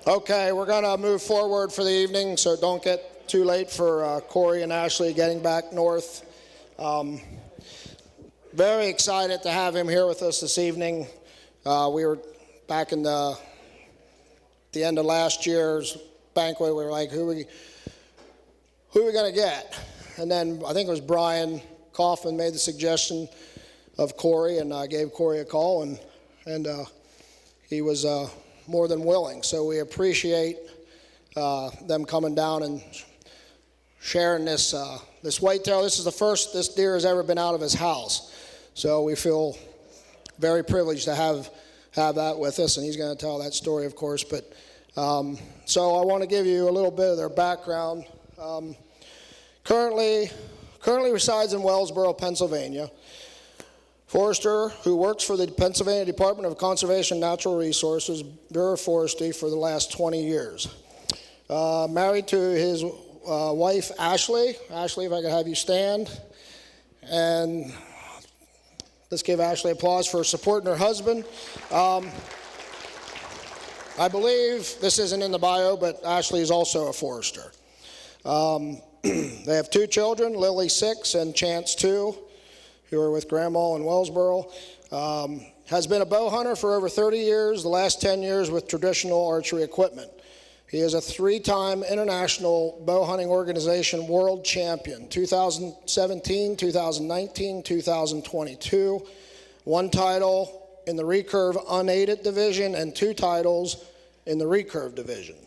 Okay, we're going to move forward for the evening, so don't get too late for Cory and Ashley getting back north. Very excited to have him here with us this evening. We were back in the end of last year's banquet. We were like, who are we going to get? And then I think it was Brian Kaufman made the suggestion of Cory, and I gave Cory a call, and he was more than willing. So we appreciate them coming down and sharing this whitetail. This is the first this deer has ever been out of his house. So we feel very privileged to have that with us, and he's going to tell that story, of course. But so I want to give you a little bit of their background. Currently resides in Wellsboro, Pennsylvania. Forester, who works for the Pennsylvania Department of Conservation and Natural Resources, Bureau of Forestry, for the last 20 years. Married to his wife, Ashley. Ashley, if I could have you stand. And let's give Ashley applause for supporting her husband. I believe, this isn't in the bio, but Ashley is also a forester. They have 2 children, Lily 6 and Chance 2. who are with Grandma in Wellsboro. Has been a bow hunter for over 30 years, the last 10 years with traditional archery equipment. He is a 3-time International Bow Hunting Organization World Champion, 2017, 2019, 2022. 1 title in the recurve unaided division and 2 titles in the recurve division.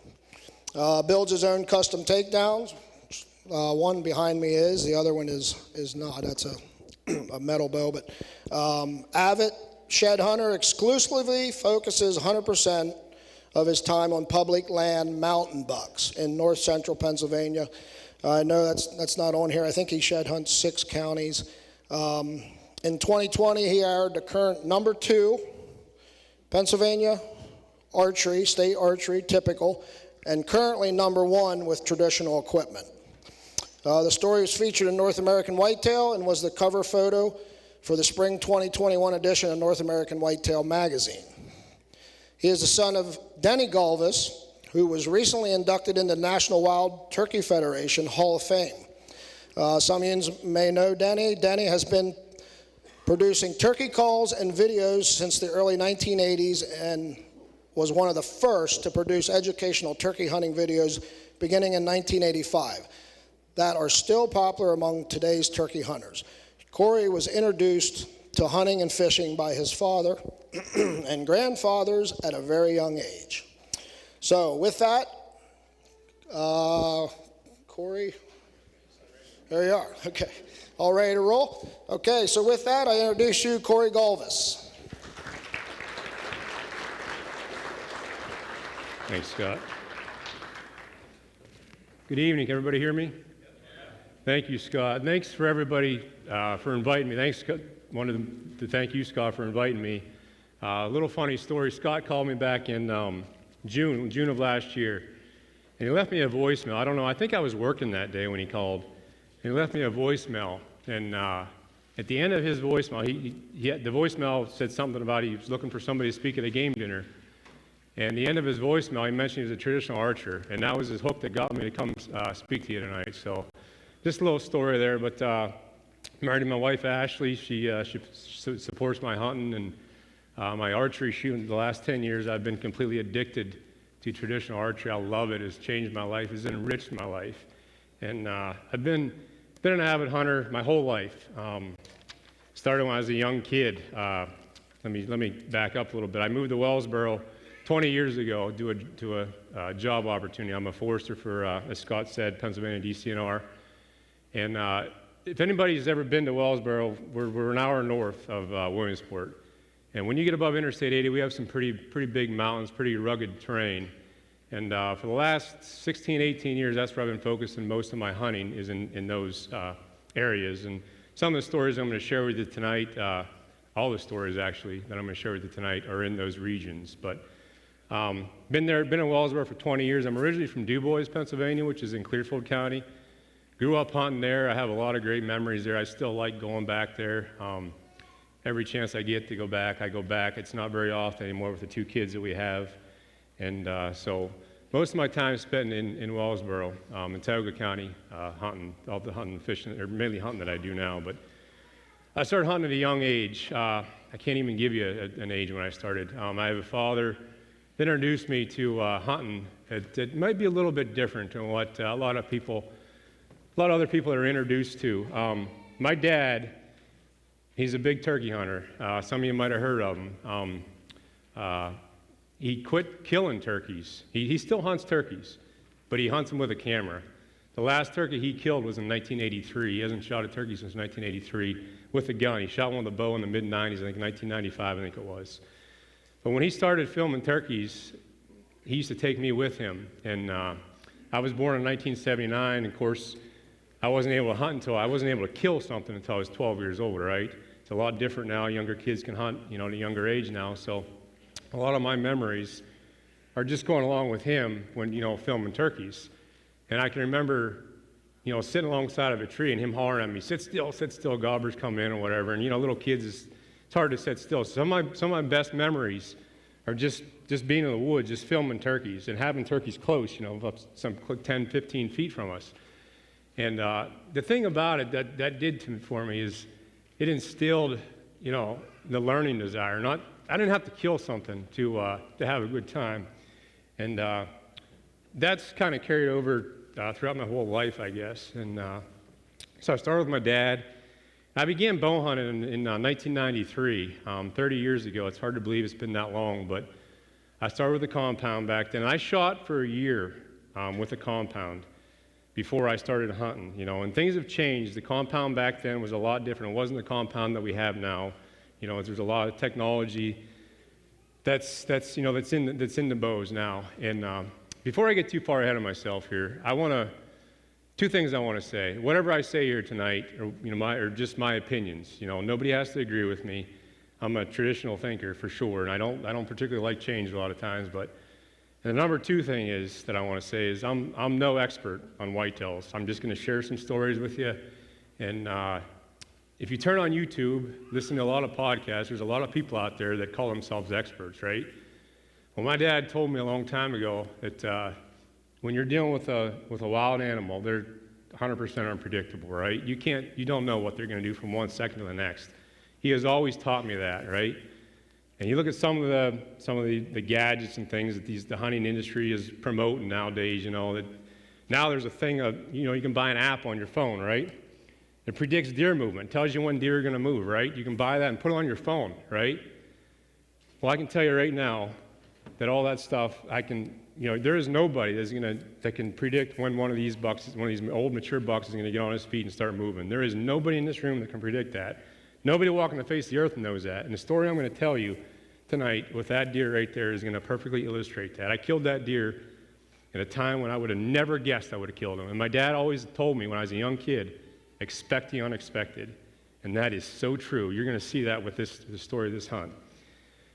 Builds his own custom takedowns. One behind me is, the other one is not. That's a metal bow, but avid shed hunter, exclusively focuses 100% of his time on public land mountain bucks in north central Pennsylvania. I know that's not on here. I think he shed hunts 6 counties. In 2020, he aired the current number 2 Pennsylvania archery, state archery, typical, and currently number 1 with traditional equipment. The story was featured in North American Whitetail and was the cover photo for the spring 2021 edition of North American Whitetail magazine. He is the son of Denny Gulvas, who was recently inducted into the National Wild Turkey Federation Hall of Fame. Some of you may know Denny. Denny has been producing turkey calls and videos since the early 1980s and was one of the first to produce educational turkey hunting videos beginning in 1985 that are still popular among today's turkey hunters. Cory was introduced to hunting and fishing by his father and grandfathers at a very young age. So with that, Cory, there you are. Okay, all ready to roll? Okay, so with that, I introduce you, Cory Gulvas. Thanks, Scott. Good evening. Can everybody hear me? Thank you, Scott. Thanks for everybody for inviting me. Thanks, Scott. Wanted to thank you, Scott, for inviting me. A little funny story. Scott called me back in June of last year, and he left me a voicemail. I don't know. I think I was working that day when he called. And he left me a voicemail, and at the end of his voicemail, the voicemail said something about he was looking for somebody to speak at a game dinner. And the end of his voicemail, he mentioned he was a traditional archer, and that was his hook that got me to come speak to you tonight. So, just a little story there. But married to my wife Ashley. She supports my hunting and my archery shooting. The last 10 years, I've been completely addicted to traditional archery. I love it. It's changed my life. It's enriched my life. And I've been an avid hunter my whole life. Started when I was a young kid. Let me back up a little bit. I moved to Wellsboro 20 years ago to a job opportunity. I'm a forester for, as Scott said, Pennsylvania DCNR. And if anybody's ever been to Wellsboro, we're an hour north of Williamsport. And when you get above Interstate 80, we have some pretty big mountains, pretty rugged terrain. And for the last 16, 18 years, that's where I've been focusing most of my hunting is in those areas. And some of the stories I'm going to share with you tonight, all the stories actually that I'm going to share with you tonight are in those regions. But been in Wellsboro for 20 years. I'm originally from DuBois, Pennsylvania, which is in Clearfield County. Grew up hunting there. I have a lot of great memories there. I still like going back there. Every chance I get to go back, I go back. It's not very often anymore with the 2 kids that we have. And so most of my time is spent in Wellsboro, in Tioga County, hunting, all the hunting and fishing, or mainly hunting that I do now. But I started hunting at a young age. I can't even give you an age when I started. I have a father that introduced me to hunting. It might be a little bit different than what a lot of other people are introduced to. My dad, he's a big turkey hunter. Some of you might have heard of him. He quit killing turkeys. He still hunts turkeys, but he hunts them with a camera. The last turkey he killed was in 1983. He hasn't shot a turkey since 1983 with a gun. He shot one with a bow in the mid-'90s, I think 1995, I think it was. But when he started filming turkeys, he used to take me with him. And I was born in 1979. Of course, I wasn't able to kill something until I was 12 years old, right? It's a lot different now. Younger kids can hunt, at a younger age now. So a lot of my memories are just going along with him when, filming turkeys. And I can remember, sitting alongside of a tree and him hollering at me, sit still, gobbers come in or whatever. And, little kids, it's hard to sit still. So some of my best memories are just being in the woods, just filming turkeys and having turkeys close, up some 10, 15 feet from us. And the thing about it that did for me is it instilled, the learning desire. I didn't have to kill something to have a good time. And that's kind of carried over throughout my whole life, I guess. And so I started with my dad. I began bow hunting in 1993, 30 years ago. It's hard to believe it's been that long, but I started with a compound back then. I shot for a year with a compound before I started hunting, and things have changed. The compound back then was a lot different. It wasn't the compound that we have now. There's a lot of technology that's in the bows now. And before I get too far ahead of myself here, two things I want to say. Whatever I say here tonight, are just my opinions. Nobody has to agree with me. I'm a traditional thinker for sure, and I don't particularly like change a lot of times. But the number two thing that I want to say is I'm no expert on whitetails. I'm just going to share some stories with you. And if you turn on YouTube, listen to a lot of podcasts, there's a lot of people out there that call themselves experts, right? Well, my dad told me a long time ago that when you're dealing with a wild animal, they're 100% unpredictable, right? You don't know what they're going to do from one second to the next. He has always taught me that, right? And you look at some of the gadgets and things that the hunting industry is promoting nowadays. That now there's a thing of you can buy an app on your phone, right? It predicts deer movement, tells you when deer are going to move, right? You can buy that and put it on your phone, right? Well, I can tell you right now that all that stuff, there is nobody that can predict when one of these old mature bucks is going to get on his feet and start moving. There is nobody in this room that can predict that. Nobody walking the face of the earth knows that. And the story I'm going to tell you tonight with that deer right there is going to perfectly illustrate that. I killed that deer at a time when I would have never guessed I would have killed him. And my dad always told me when I was a young kid, expect the unexpected. And that is so true. You're going to see that with the story of this hunt.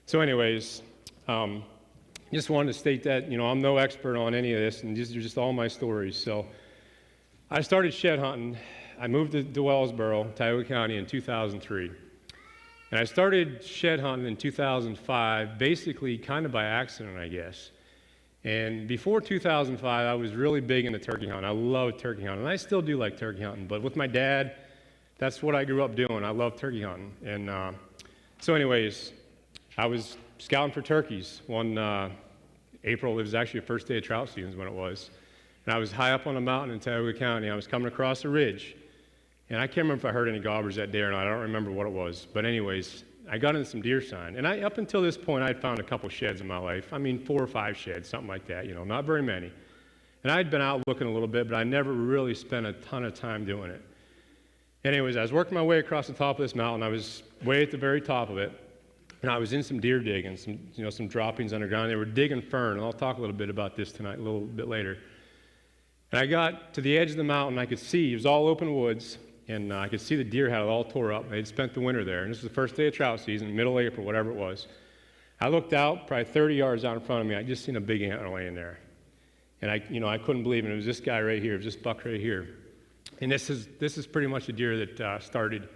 So anyways, just wanted to state that, I'm no expert on any of this, and these are just all my stories. So I started shed hunting. I moved to Wellsboro, Tioga County in 2003. And I started shed hunting in 2005, basically kind of by accident, I guess. And before 2005, I was really big into turkey hunting. I love turkey hunting, and I still do like turkey hunting. But with my dad, that's what I grew up doing. I love turkey hunting. And so anyways, I was scouting for turkeys one April. It was actually the first day of trout season when it was. And I was high up on a mountain in Tioga County. I was coming across a ridge. And I can't remember if I heard any gobbers that day or not. I don't remember what it was. But anyways, I got into some deer sign. And up until this point, I'd found a couple sheds in my life. 4 or 5 sheds, something like that, not very many. And I'd been out looking a little bit, but I never really spent a ton of time doing it. Anyways, I was working my way across the top of this mountain. I was way at the very top of it. And I was in some deer digging, some droppings underground. They were digging fern, and I'll talk a little bit about this tonight, a little bit later. And I got to the edge of the mountain. I could see, it was all open woods, and I could see the deer had it all tore up. They'd spent the winter there, and this was the first day of trout season, middle April, whatever it was. I looked out, probably 30 yards out in front of me. I just seen a big antler laying there. And I couldn't believe it. It was this guy right here. It was this buck right here. And this is pretty much the deer that started.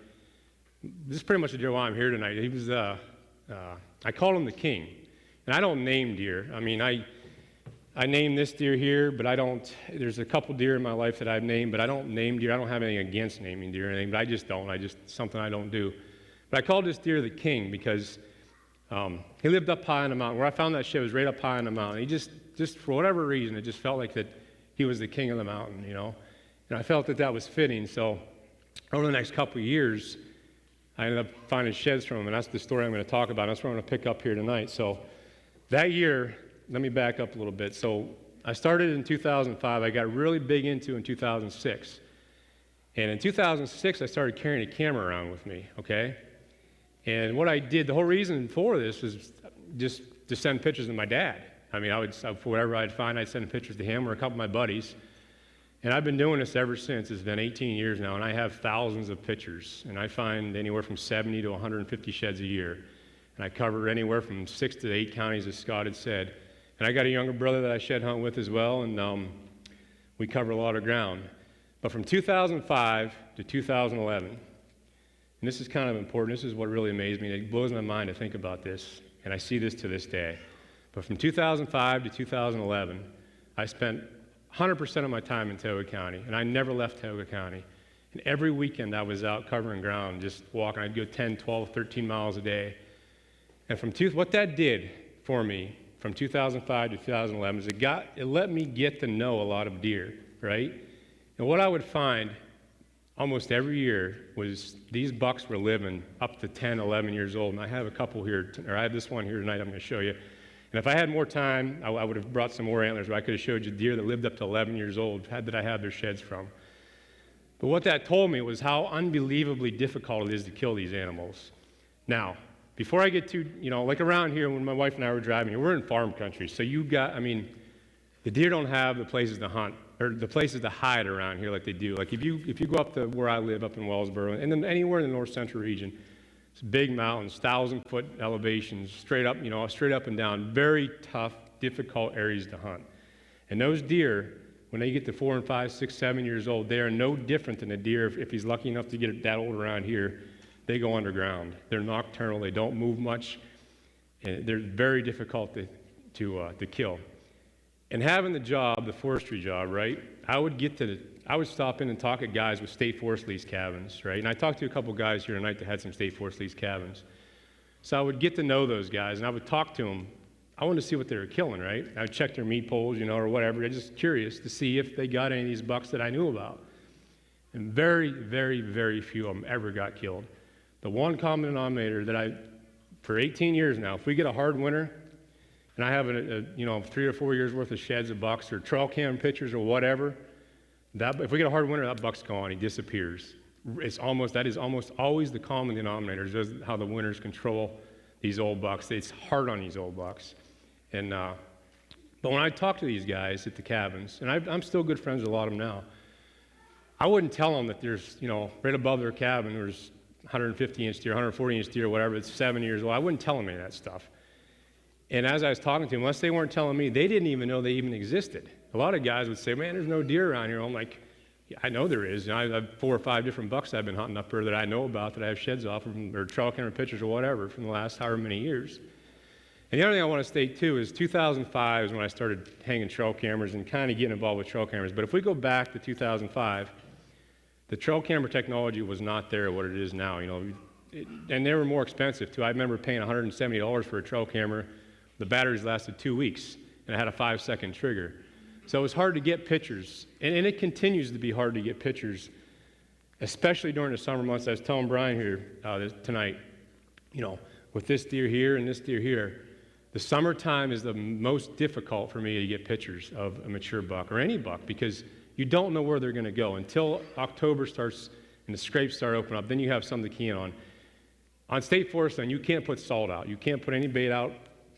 This is pretty much the deer why I'm here tonight. He was, I called him the king. And I don't name deer. I mean, I name this deer here, but I don't, there's a couple deer in my life that I've named, but I don't name deer. I don't have anything against naming deer or anything, but I just don't. Something I don't do. But I called this deer the king because he lived up high on the mountain. Where I found that shed was right up high on the mountain. He just for whatever reason, it just felt like that he was the king of the mountain, you know. And I felt that that was fitting. So over the next couple of years, I ended up finding sheds from him, and that's the story I'm going to talk about. That's what I'm going to pick up here tonight. So that year, let me back up a little bit. So I started in 2005. I got really big into in 2006. And in 2006, I started carrying a camera around with me, okay? And what I did, the whole reason for this was just to send pictures to my dad. I mean, for whatever I'd find, I'd send pictures to him or a couple of my buddies. And I've been doing this ever since. It's been 18 years now, and I have thousands of pictures. And I find anywhere from 70 to 150 sheds a year. And I cover anywhere from 6 to 8 counties, as Scott had said. And I got a younger brother that I shed hunt with as well, and we cover a lot of ground. But from 2005 to 2011, and this is kind of important, this is what really amazed me. It blows my mind to think about this, and I see this to this day. But from 2005 to 2011, I spent 100% of my time in Tioga County, and I never left Tioga County. And every weekend I was out covering ground, just walking. I'd go 10, 12, 13 miles a day. And what that did for me from 2005 to 2011 is it let me get to know a lot of deer, right? And what I would find almost every year was these bucks were living up to 10, 11 years old. And I have a couple here, or I have this one here tonight I'm going to show you. And if I had more time, I would have brought some more antlers where I could have showed you deer that lived up to 11 years old, that I have their sheds from. But what that told me was how unbelievably difficult it is to kill these animals. Now, before I get to, like around here when my wife and I were driving here, we're in farm country. So the deer don't have the places to hunt, or the places to hide around here like they do. Like if you go up to where I live, up in Wellsboro, and then anywhere in the north central region, it's big mountains, 1,000-foot elevations, straight up and down, very tough, difficult areas to hunt. And those deer, when they get to 4 and 5, 6, 7 years old, they are no different than a deer if he's lucky enough to get that old around here. They go underground. They're nocturnal. They don't move much. And they're very difficult to kill. And having the job, the forestry job, right? I would stop in and talk to guys with state forest lease cabins, right? And I talked to a couple guys here tonight that had some state forest lease cabins. So I would get to know those guys, and I would talk to them. I wanted to see what they were killing, right? I would check their meat poles, or whatever. I'm just curious to see if they got any of these bucks that I knew about. And very, very, very few of them ever got killed. The one common denominator that for 18 years now, if we get a hard winter, and I have 3 or 4 years worth of sheds of bucks or trail cam pictures or whatever, if we get a hard winter, that buck's gone. He disappears. That is almost always the common denominator. Is just how the winters control these old bucks. It's hard on these old bucks. And but when I talk to these guys at the cabins, and I'm still good friends with a lot of them now, I wouldn't tell them that there's right above their cabin there's 150-inch deer, 140-inch deer, whatever. It's 7 years old. I wouldn't tell them any of that stuff. And as I was talking to them, unless they weren't telling me, they didn't even know they even existed. A lot of guys would say, man, there's no deer around here. I'm like, yeah, I know there is. I have 4 or 5 different bucks I've been hunting up here that I know about, that I have sheds off of, or trail camera pictures or whatever from the last however many years. And the other thing I want to state, too, is 2005 is when I started hanging trail cameras and kind of getting involved with trail cameras. But if we go back to 2005, the trail camera technology was not there what it is now. And they were more expensive, too. I remember paying $170 for a trail camera. The batteries lasted 2 weeks, and it had a 5-second trigger. So it was hard to get pictures, and it continues to be hard to get pictures, especially during the summer months. I was telling Brian here tonight, with this deer here and this deer here, the summertime is the most difficult for me to get pictures of a mature buck or any buck because you don't know where they're going to go until October starts and the scrapes start opening up. Then you have something to key in on. On state forest land, you can't put salt out. You can't put any bait out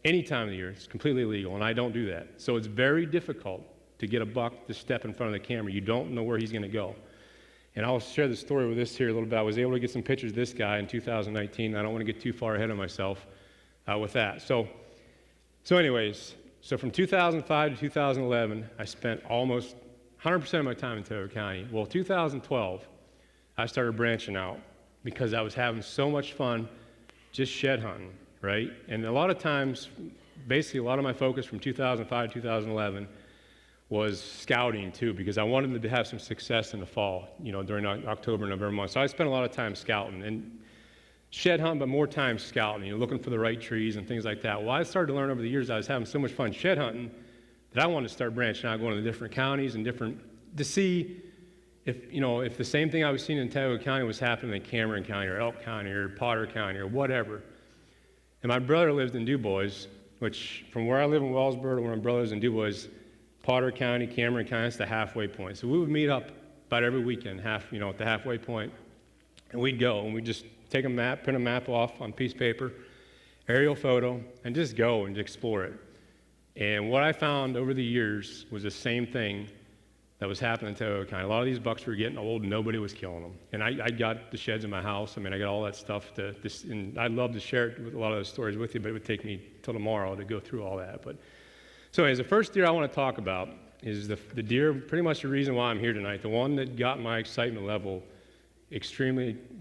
any time of the year. It's completely illegal, and I don't do that. So it's very difficult to get a buck to step in front of the camera. You don't know where he's going to go. And I'll share the story with this here a little bit. I was able to get some pictures of this guy in 2019. I don't want to get too far ahead of myself with that. So anyways, from 2005 to 2011, I spent almost 100% of my time in Tioga County. Well, 2012, I started branching out because I was having so much fun just shed hunting, right? And a lot of times, basically a lot of my focus from 2005 to 2011 was scouting too, because I wanted to have some success in the fall, during October, November months. So I spent a lot of time scouting and shed hunting, but more time scouting, looking for the right trees and things like that. Well, I started to learn over the years I was having so much fun shed hunting that I wanted to start branching out, going to the different counties and to see if the same thing I was seeing in Tioga County was happening in Cameron County or Elk County or Potter County or whatever. And my brother lives in DuBois, which from where I live in Wellsboro to where my brother lives in DuBois, Potter County, Cameron County, that's the halfway point. So we would meet up about every weekend, at the halfway point, and we'd go and we'd just take a map, print a map off on a piece of paper, aerial photo, and just go and explore it. And what I found over the years was the same thing that was happening in Tioga County. A lot of these bucks were getting old and nobody was killing them. And I got the sheds in my house. I got all that stuff and I'd love to share it with a lot of those stories with you, but it would take me till tomorrow to go through all that. So anyways, the first deer I want to talk about is the deer, pretty much the reason why I'm here tonight, the one that got my excitement level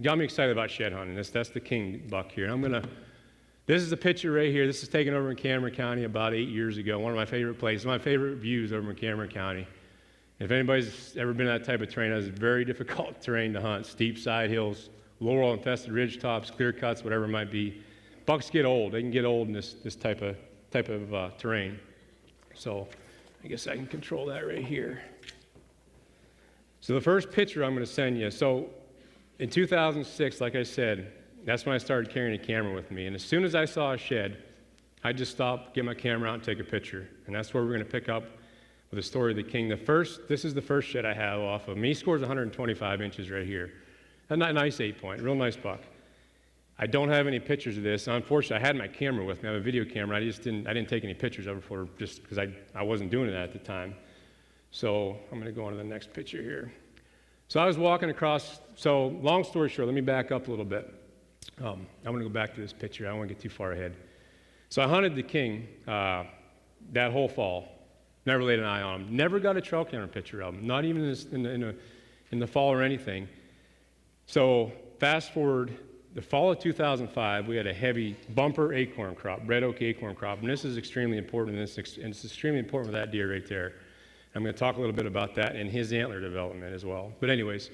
got me excited about shed hunting. That's the king buck here. This is a picture right here. This is taken over in Cameron County about 8 years ago. One of my favorite places, my favorite views over in Cameron County. If anybody's ever been in that type of terrain, it's very difficult terrain to hunt. Steep side hills, laurel-infested ridge tops, clear cuts, whatever it might be. Bucks get old. They can get old in this type of terrain. So I guess I can control that right here. So the first picture I'm going to send you. So in 2006, like I said, that's when I started carrying a camera with me. And as soon as I saw a shed, I just stopped, get my camera out, and take a picture. And that's where we're going to pick up with the story of the king. This is the first shed I have off of me. He scores 125 inches right here. A nice 8-point, real nice buck. I don't have any pictures of this. Unfortunately, I had my camera with me. I have a video camera. I didn't take any pictures of it just because I wasn't doing it at the time. So I'm going to go on to the next picture here. So I was walking across. So long story short, let me back up a little bit. I'm going to go back to this picture. I don't want to get too far ahead. So I hunted the king that whole fall. Never laid an eye on him. Never got a trail camera picture of him. Not even in the fall or anything. So fast forward. The fall of 2005, we had a heavy bumper acorn crop, red oak acorn crop, and this is extremely important, and it's extremely important with that deer right there. I'm going to talk a little bit about that and his antler development as well. But anyways,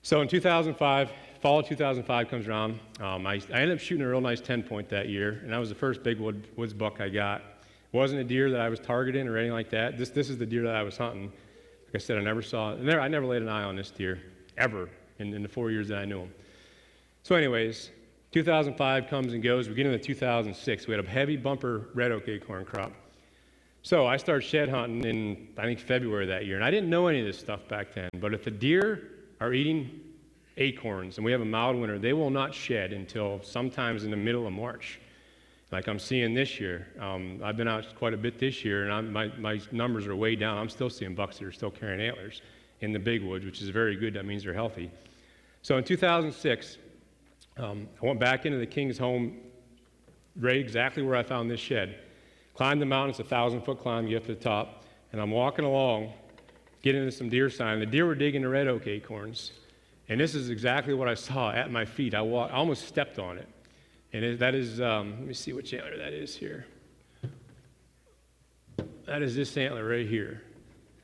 so in 2005, fall of 2005 comes around. I ended up shooting a real nice 10-point that year, and that was the first big woods buck I got. It wasn't a deer that I was targeting or anything like that. This is the deer that I was hunting. Like I said, I never laid an eye on this deer, ever, in the 4 years that I knew him. So anyways, 2005 comes and goes. We get into 2006. We had a heavy bumper red oak acorn crop. So I started shed hunting in, I think, February of that year. And I didn't know any of this stuff back then. But if the deer are eating acorns and we have a mild winter, they will not shed until sometimes in the middle of March, like I'm seeing this year. I've been out quite a bit this year, and my numbers are way down. I'm still seeing bucks that are still carrying antlers in the big woods, which is very good. That means they're healthy. So in 2006, I went back into the king's home, right exactly where I found this shed. Climbed the mountain. It's a 1,000-foot climb. You get up to the top. And I'm walking along, getting into some deer sign. The deer were digging the red oak acorns. And this is exactly what I saw at my feet. I almost stepped on it. And that is, let me see which antler that is here. That is this antler right here.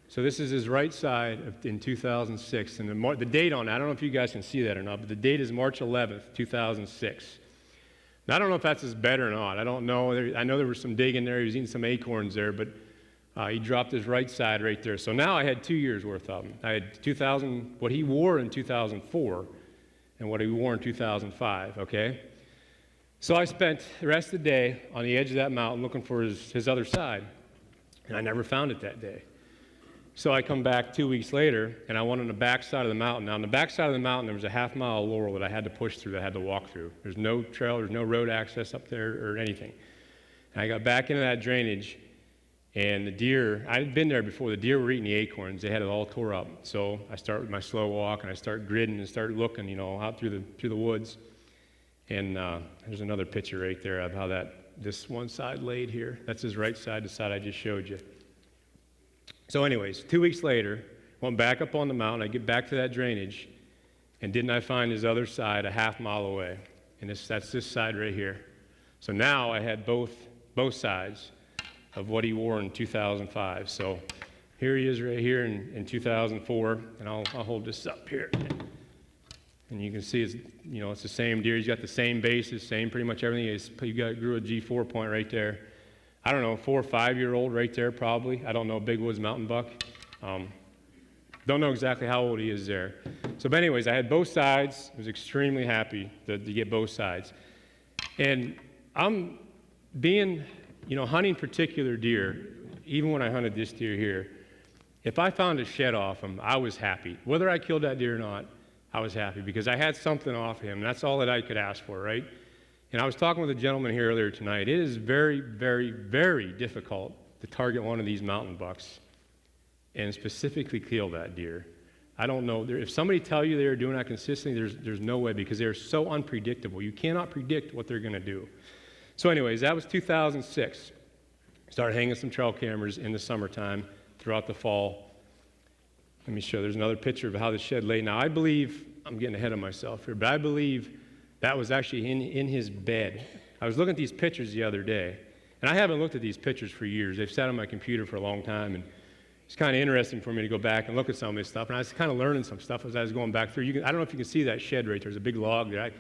So this is his right side in 2006. And the date on that, I don't know if you guys can see that or not, but the date is March 11th, 2006. Now, I don't know if that's his bed or not. I don't know. I know there was some digging there. He was eating some acorns there, but he dropped his right side right there. So now I had 2 years worth of them. I had what he wore in 2004 and what he wore in 2005, okay? So I spent the rest of the day on the edge of that mountain looking for his other side, and I never found it that day. So I come back 2 weeks later, and I went on the back side of the mountain. Now, on the back side of the mountain, there was a half-mile laurel that I had to push through, that I had to walk through. There's no trail, there's no road access up there or anything. And I got back into that drainage, and the deer, I had been there before. The deer were eating the acorns. They had it all tore up. So I start with my slow walk, and I start gridding and start looking, out through the woods. And there's another picture right there of how this one side laid here. That's his right side, the side I just showed you. So anyways, 2 weeks later, went back up on the mountain. I get back to that drainage, and didn't I find his other side a half mile away? And that's this side right here. So now I had both both sides of what he wore in 2005. So here he is right here in 2004, and I'll hold this up here. And you can see it's, it's the same deer. He's got the same bases, same pretty much everything. Grew a G4 point right there. I don't know, 4 or 5 year old right there probably. I don't know, Big Woods mountain buck. Don't know exactly how old he is there. So, but anyways, I had both sides. I was extremely happy to get both sides. And I'm hunting particular deer, even when I hunted this deer here, if I found a shed off him, I was happy. Whether I killed that deer or not, I was happy because I had something off him. And that's all that I could ask for, right? And I was talking with a gentleman here earlier tonight. It is very, very, very difficult to target one of these mountain bucks and specifically kill that deer. I don't know. If somebody tell you they're doing that consistently, there's no way because they're so unpredictable. You cannot predict what they're going to do. So anyways, that was 2006. Started hanging some trail cameras in the summertime throughout the fall. Let me show. There's another picture of how the shed lay. Now, I believe, I'm getting ahead of myself here, but I believe that was actually in his bed. I was looking at these pictures the other day, and I haven't looked at these pictures for years. They've sat on my computer for a long time, and it's kind of interesting for me to go back and look at some of this stuff. And I was kind of learning some stuff as I was going back through. I don't know if you can see that shed right there. There's a big log there. I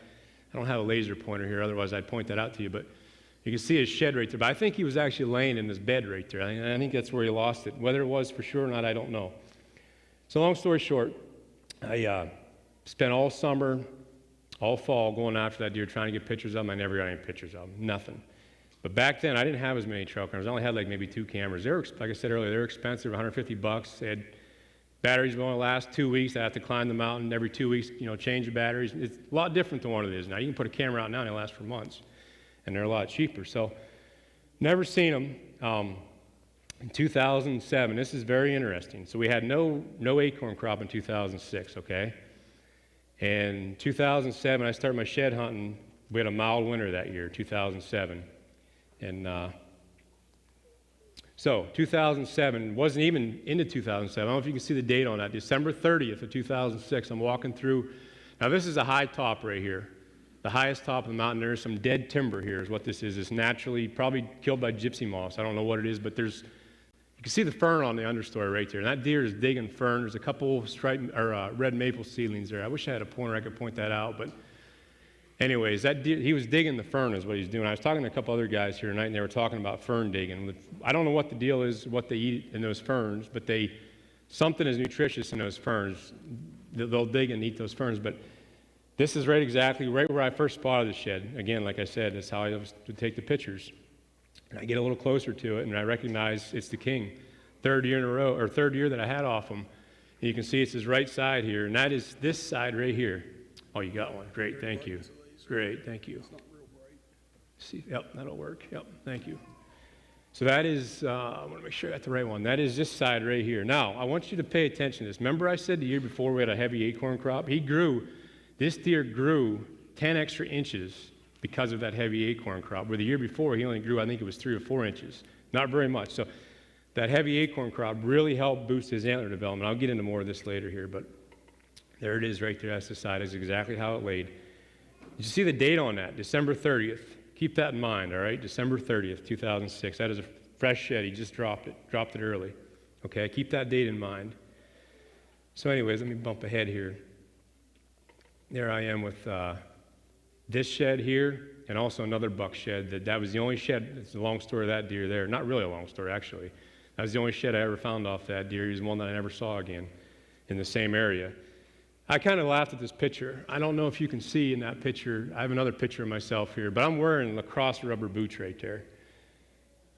don't have a laser pointer here, otherwise I'd point that out to you. But you can see his shed right there. But I think he was actually laying in his bed right there. I think that's where he lost it. Whether it was for sure or not, I don't know. So long story short, I spent all summer, all fall going after that deer, trying to get pictures of him. I never got any pictures of him, nothing. But back then, I didn't have as many trail cameras. I only had like maybe 2 cameras. They were, like I said earlier, they were expensive, $150. They had batteries that only last 2 weeks. I have to climb the mountain every 2 weeks, change the batteries. It's a lot different than what it is now. You can put a camera out now and it'll last for months, and they're a lot cheaper. So, never seen them. In 2007, this is very interesting. So we had no acorn crop in 2006, okay? And 2007, I started my shed hunting. We had a mild winter that year, 2007. And so 2007, wasn't even into 2007. I don't know if you can see the date on that. December 30th of 2006, I'm walking through. Now this is a high top right here. The highest top of the mountain. There's some dead timber here is what this is. It's naturally probably killed by gypsy moths. I don't know what it is, but you can see the fern on the understory right there. And that deer is digging fern. There's a couple red maple seedlings there. I wish I had a pointer I could point that out, but anyways, that deer, he was digging the fern is what he's doing. I was talking to a couple other guys here tonight, and they were talking about fern digging. I don't know what the deal is, what they eat in those ferns, but something is nutritious in those ferns. They'll dig and eat those ferns, but this is exactly right where I first spotted the shed. Again, like I said, that's how I was to take the pictures. And I get a little closer to it, and I recognize it's the king. Third year that I had off him. And you can see it's his right side here, and that is this side right here. Oh, you got one. Great, thank you. Great, thank you. See, yep, that'll work. Yep, thank you. So that is, I want to make sure I got the right one. That is this side right here. Now, I want you to pay attention to this. Remember I said the year before we had a heavy acorn crop? This deer grew 10 extra inches because of that heavy acorn crop, where the year before he only grew, I think it was 3 or 4 inches. Not very much. So that heavy acorn crop really helped boost his antler development. I'll get into more of this later here, but there it is right there. That's the side. That's exactly how it laid. Did you see the date on that? December 30th. Keep that in mind, all right? December 30th, 2006. That is a fresh shed. He just dropped it early. Okay, keep that date in mind. So anyways, let me bump ahead here. There I am with this shed here and also another buck shed. That was the only shed. It's a long story of that deer there. Not really a long story, actually. That was the only shed I ever found off that deer. He was one that I never saw again in the same area. I kind of laughed at this picture. I don't know if you can see in that picture. I have another picture of myself here, but I'm wearing lacrosse rubber boots right there.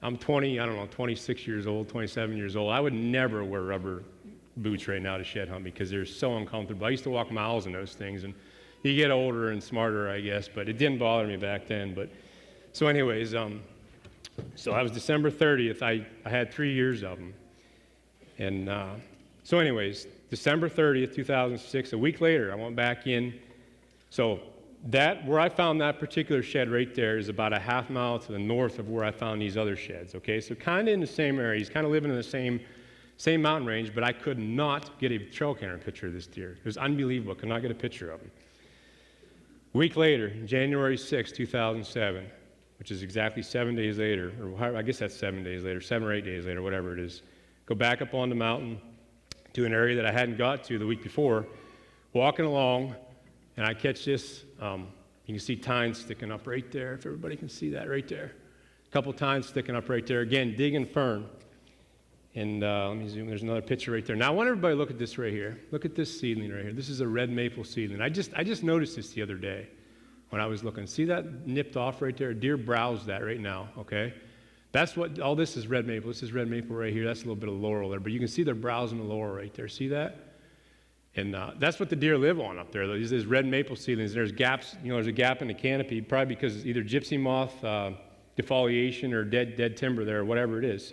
I'm 26 years old, 27 years old. I would never wear rubber boots right now to shed hunt because they're so uncomfortable. I used to walk miles in those things, and you get older and smarter, I guess, but it didn't bother me back then. But so anyways, so I was December 30th. I had 3 years of them. And so anyways, December 30th, 2006, a week later, I went back in. So where I found that particular shed right there is about a half mile to the north of where I found these other sheds, okay? So kind of in the same area. He's kind of living in the same mountain range, but I could not get a trail camera picture of this deer. It was unbelievable. I could not get a picture of him. A week later, January 6, 2007, which is exactly 7 days later, or I guess that's 7 days later, 7 or 8 days later, whatever it is. Go back up on the mountain to an area that I hadn't got to the week before, walking along, and I catch this. You can see tines sticking up right there, if everybody can see that right there. A couple tines sticking up right there. Again, digging fern. And let me zoom. There's another picture right there. Now, I want everybody to look at this right here. Look at this seedling right here. This is a red maple seedling. I just noticed this the other day when I was looking. See that nipped off right there? A deer browsed that right now, okay? That's what, all this is red maple. This is red maple right here. That's a little bit of laurel there. But you can see they're browsing the laurel right there. See that? And that's what the deer live on up there. These red maple seedlings. There's gaps, there's a gap in the canopy, probably because it's either gypsy moth, defoliation, or dead timber there, or whatever it is.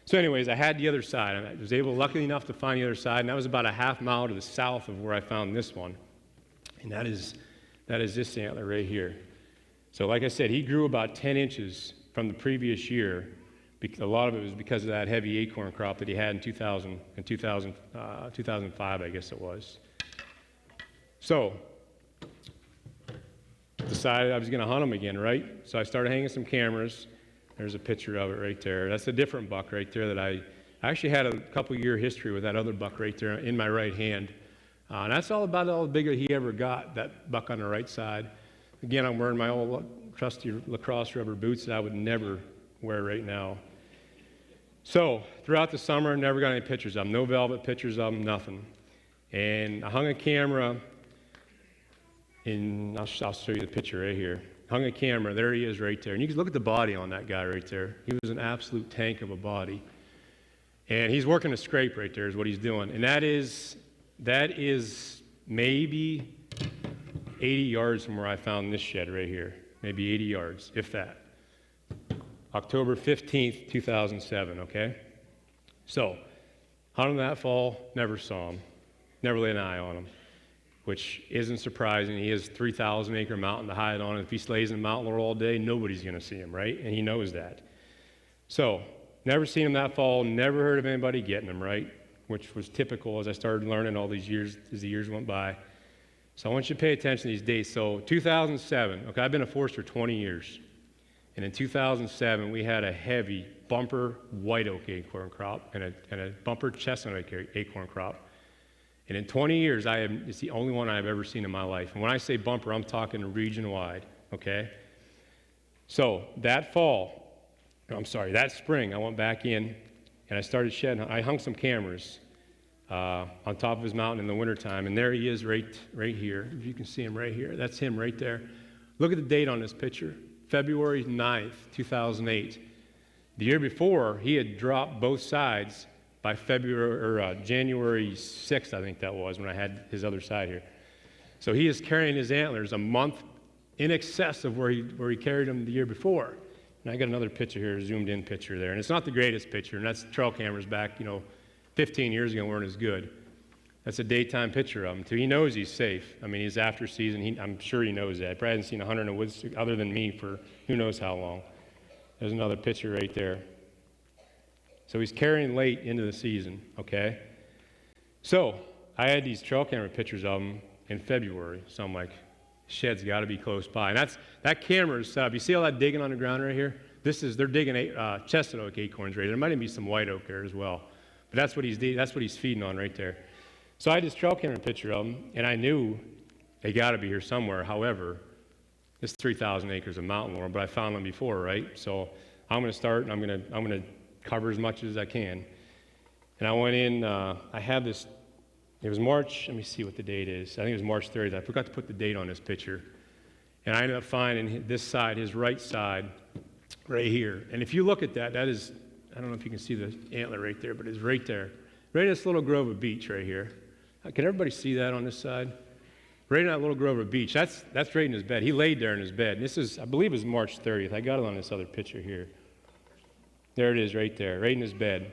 So anyways, I had the other side. I was luckily enough to find the other side, and that was about a half mile to the south of where I found this one. And that is this antler right here. So like I said, he grew about 10 inches from the previous year. A lot of it was because of that heavy acorn crop that he had in 2005, I guess it was. So, decided I was going to hunt him again, right? So I started hanging some cameras. There's a picture of it right there. That's a different buck right there that I actually had a couple-year history with that other buck right there in my right hand. And that's all the bigger he ever got, that buck on the right side. Again, I'm wearing my old trusty lacrosse rubber boots that I would never wear right now. So, throughout the summer, never got any pictures of them. No velvet pictures of them, nothing. And I hung a camera I'll show you the picture right here. Hung a camera, there he is right there. And you can look at the body on that guy right there. He was an absolute tank of a body. And he's working a scrape right there is what he's doing. And that is maybe 80 yards from where I found this shed right here. Maybe 80 yards, if that. October 15th, 2007, okay? So, hunted him that fall, never saw him. Never laid an eye on him, which isn't surprising. He has 3,000-acre mountain to hide on. If he stays in Mount Laurel all day, nobody's going to see him, right? And he knows that. So, never seen him that fall, never heard of anybody getting him, right? Which was typical as I started learning all these years, as the years went by. So I want you to pay attention to these dates. So 2007, okay, I've been a forester 20 years. And in 2007, we had a heavy bumper white oak acorn crop and a bumper chestnut acorn crop. And in 20 years, it's the only one I've ever seen in my life. And when I say bumper, I'm talking region-wide, okay? So that spring, I went back in and I started shedding. I hung some cameras on top of his mountain in the wintertime. And there he is right here. If you can see him right here. That's him right there. Look at the date on this picture. February 9th, 2008. The year before, he had dropped both sides by January 6th, I think that was, when I had his other side here. So he is carrying his antlers a month in excess of where he carried them the year before. And I got another picture here, a zoomed-in picture there. And it's not the greatest picture, and that's trail cameras back, 15 years ago weren't as good. That's a daytime picture of him, too. He knows he's safe. I mean, he's after season. I'm sure he knows that. He probably hasn't seen a hunter in the woods other than me for who knows how long. There's another picture right there. So he's carrying late into the season, okay? So I had these trail camera pictures of him in February. So I'm like, shed's got to be close by. And that camera is set up. You see all that digging on the ground right here? They're digging chestnut oak acorns right there. There might even be some white oak there as well. But that's what he's feeding on right there. So I had this trail camera picture of them, and I knew they got to be here somewhere. However, it's 3,000 acres of mountain laurel, but I found them before, right? So I'm going to start, and I'm going to cover as much as I can. And I went in. I had this. It was March. Let me see what the date is. I think it was March 30th. I forgot to put the date on this picture, and I ended up finding this side, his right side, right here. And if you look at that is. I don't know if you can see the antler right there, but it's right there. Right in this little grove of beech right here. Can everybody see that on this side? Right in that little grove of beech. That's right in his bed. He laid there in his bed. And this is, I believe it was March 30th. I got it on this other picture here. There it is right there, right in his bed.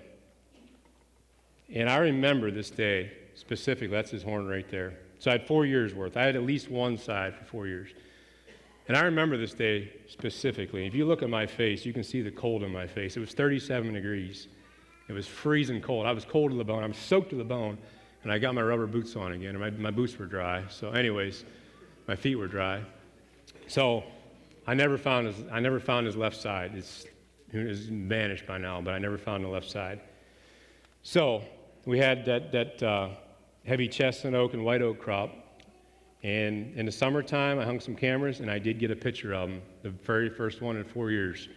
And I remember this day specifically. That's his horn right there. So I had 4 years worth. I had at least one side for 4 years. And I remember this day specifically. If you look at my face, you can see the cold in my face. It was 37 degrees. It was freezing cold. I was cold to the bone. I'm soaked to the bone. And I got my rubber boots on again. And my boots were dry. So anyways, my feet were dry. So I never found his left side. It's vanished by now, but I never found the left side. So we had that heavy chestnut oak and white oak crop, and in the summertime I hung some cameras, and I did get a picture of him, the very first one in 4 years.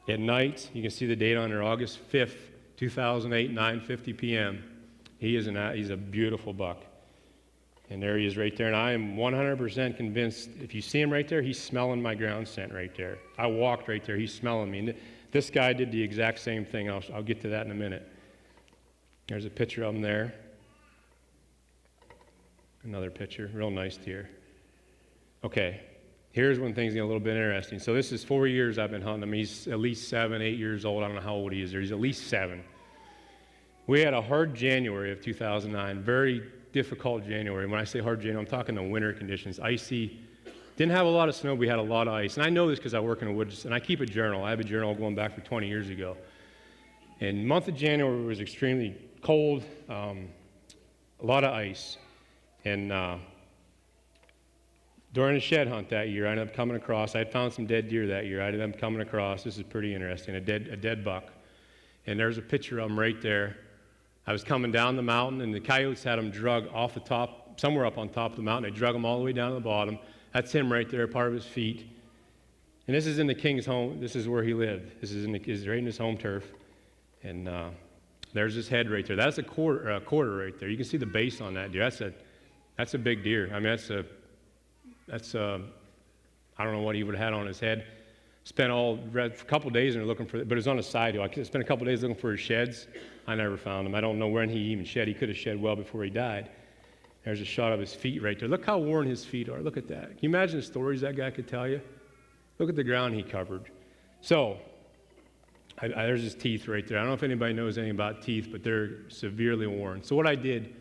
At night, you can see the date on there, August 5th, 2008, 9:50 p.m. He's a beautiful buck. And there he is right there. And I am 100% convinced, if you see him right there, he's smelling my ground scent right there. I walked right there, he's smelling me. And this guy did the exact same thing. I'll get to that in a minute. There's a picture of him there. Another picture, real nice deer. Okay, here's when things get a little bit interesting. So this is 4 years I've been hunting him. He's at least 7, 8 years old. I don't know how old he is there. He's at least 7. We had a hard January of 2009, very difficult January. When I say hard January, I'm talking the winter conditions, icy. Didn't have a lot of snow, but we had a lot of ice. And I know this because I work in the woods, and I keep a journal. I have a journal going back for 20 years ago. And the month of January was extremely cold, a lot of ice. And during a shed hunt that year, I ended up coming across, I had found some dead deer that year. I ended up coming across, this is pretty interesting, a dead buck. And there's a picture of him right there. I was coming down the mountain, and the coyotes had him drug off the top, somewhere up on top of the mountain. They drug him all the way down to the bottom. That's him right there, part of his feet. And this is in the king's home. This is where he lived. This is right in his home turf. And there's his head right there. That's a quarter right there. You can see the base on that deer. That's a big deer. I mean, I don't know what he would have had on his head. Spent a couple days in there looking for it, but it was on a side hill. I spent a couple days looking for his sheds. I never found him. I don't know when he even shed. He could have shed well before he died. There's a shot of his feet right there. Look how worn his feet are. Look at that. Can you imagine the stories that guy could tell you? Look at the ground he covered. So, there's his teeth right there. I don't know if anybody knows anything about teeth, but they're severely worn. So what I did,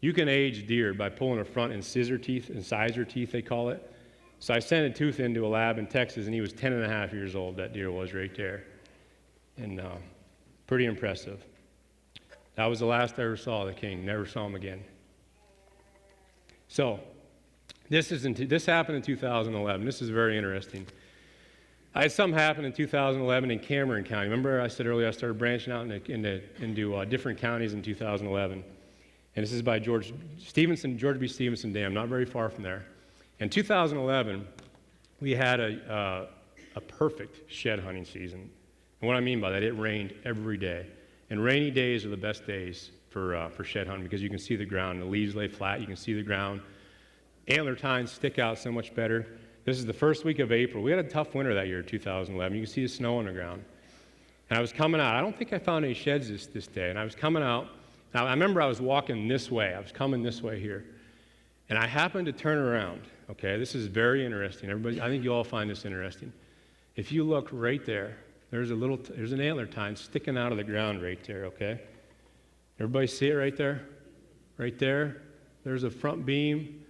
you can age deer by pulling a front incisor teeth, they call it. So I sent a tooth into a lab in Texas, and he was 10 and a half years old, that deer was right there. And pretty impressive. That was the last I ever saw of the king. Never saw him again. So this happened in 2011. This is very interesting. I had something happen in 2011 in Cameron County. Remember I said earlier I started branching out into different counties in 2011. And this is by George B. Stevenson Dam, not very far from there. In 2011, we had a perfect shed hunting season. And what I mean by that, it rained every day. And rainy days are the best days for shed hunting because you can see the ground. The leaves lay flat. You can see the ground. Antler tines stick out so much better. This is the first week of April. We had a tough winter that year, 2011. You can see the snow on the ground. And I was coming out. I don't think I found any sheds this day. And I was coming out. Now, I remember I was walking this way. I was coming this way here. And I happened to turn around. Okay, this is very interesting. Everybody, I think you all find this interesting. If you look right there, there's an antler tine sticking out of the ground right there, okay? Everybody see it right there? Right there? There's a front beam.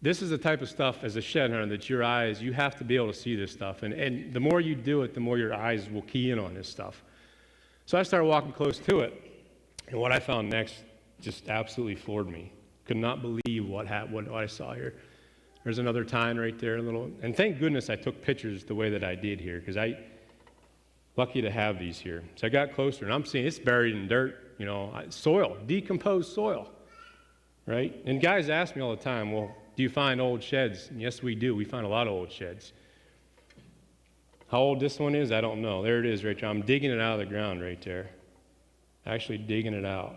This is the type of stuff as a shed hunter that you have to be able to see this stuff. And the more you do it, the more your eyes will key in on this stuff. So I started walking close to it. And what I found next just absolutely floored me. Could not believe what I saw here. There's another tine right there, and thank goodness I took pictures the way that I did here, because lucky to have these here. So I got closer, and I'm seeing it's buried in dirt, soil, decomposed soil, right? And guys ask me all the time, well, do you find old sheds? And yes, we do. We find a lot of old sheds. How old this one is, I don't know. There it is right there. I'm digging it out of the ground right there. Actually digging it out.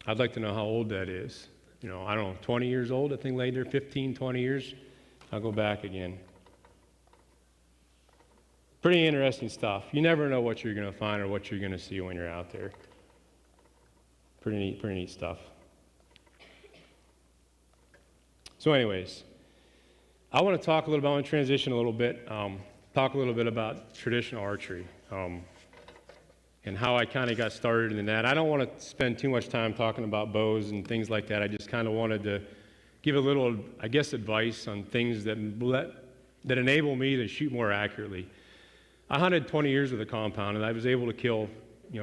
I'd like to know how old that is. I don't know, 20 years old, I think later, 15, 20 years. I'll go back again. Pretty interesting stuff. You never know what you're going to find or what you're going to see when you're out there. Pretty neat stuff. So anyways, I want to talk a little bit, I want to transition a little bit, talk a little bit about traditional archery. And how I kind of got started in that. I don't want to spend too much time talking about bows and things like that. I just kind of wanted to give a little, advice on things that enable me to shoot more accurately. I hunted 20 years with a compound, and I was able to kill,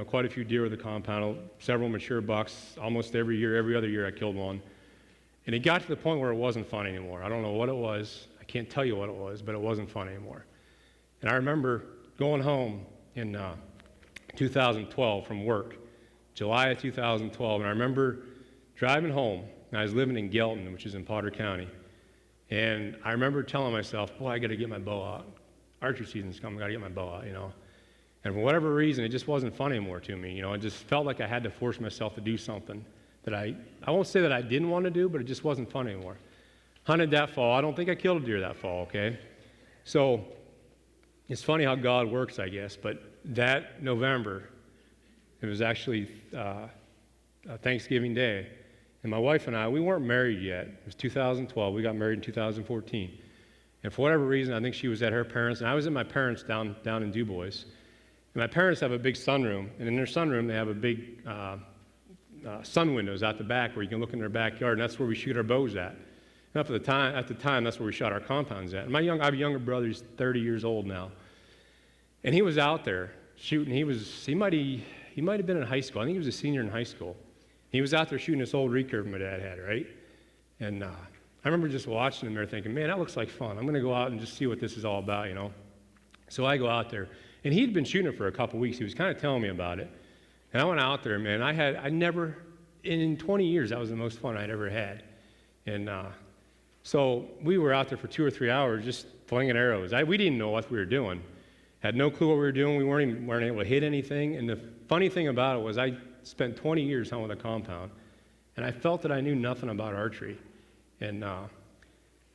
quite a few deer with a compound, several mature bucks. Almost every other year I killed one. And it got to the point where it wasn't fun anymore. I don't know what it was. I can't tell you what it was, but it wasn't fun anymore. And I remember going home in 2012 from work, July of 2012, and I remember driving home, and I was living in Gelton, which is in Potter County, and I remember telling myself, boy, I got to get my bow out. Archery season's coming, I got to get my bow out, And for whatever reason, it just wasn't fun anymore to me, It just felt like I had to force myself to do something that I won't say that I didn't want to do, but it just wasn't fun anymore. Hunted that fall. I don't think I killed a deer that fall, okay? So it's funny how God works, I guess, but that November, it was actually Thanksgiving Day, and my wife and I, we weren't married yet. It was 2012. We got married in 2014. And for whatever reason, I think she was at her parents', and I was at my parents' down in DuBois. And my parents have a big sunroom, and in their sunroom, they have a big sun windows out the back where you can look in their backyard, and that's where we shoot our bows at. And at the time, that's where we shot our compounds at. And I have a younger brother, he's 30 years old now. And he was out there shooting. He might have been in high school. I think he was a senior in high school. He was out there shooting this old recurve my dad had, right? And I remember just watching him there thinking, man, that looks like fun. I'm going to go out and just see what this is all about, So I go out there. And he'd been shooting it for a couple weeks. He was kind of telling me about it. And I went out there, man. In 20 years, that was the most fun I'd ever had. And so we were out there for 2 or 3 hours just flinging arrows. We didn't know what we were doing. Had no clue what we were doing. We weren't able to hit anything. And the funny thing about it was I spent 20 years hunting with a compound, and I felt that I knew nothing about archery. And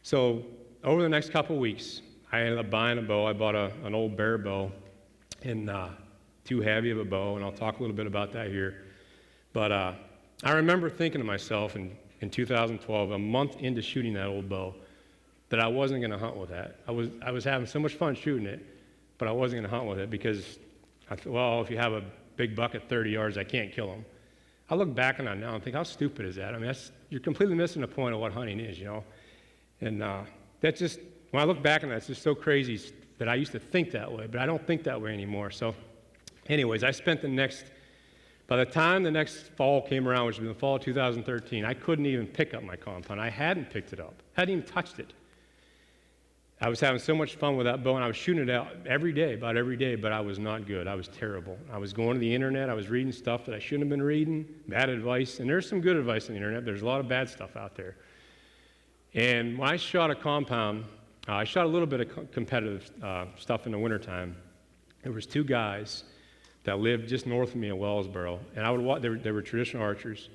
so over the next couple of weeks, I ended up buying a bow. I bought an old bear bow, and too heavy of a bow, and I'll talk a little bit about that here. But I remember thinking to myself in 2012, a month into shooting that old bow, that I wasn't going to hunt with that. I was having so much fun shooting it, but I wasn't going to hunt with it because I thought, well, if you have a big buck at 30 yards, I can't kill him. I look back on that now and think, how stupid is that? I mean, you're completely missing the point of what hunting is, And that just, when I look back on that, it's just so crazy that I used to think that way, but I don't think that way anymore. So anyways, by the time the next fall came around, which was the fall of 2013, I couldn't even pick up my compound. I hadn't picked it up, hadn't even touched it. I was having so much fun with that bow, and I was shooting it out about every day, but I was not good. I was terrible. I was going to the internet. I was reading stuff that I shouldn't have been reading, bad advice, and there's some good advice on the internet. There's a lot of bad stuff out there. And when I shot a compound, I shot a little bit of competitive stuff in the wintertime. There was 2 guys that lived just north of me in Wellsboro, and I would watch. They were traditional archers.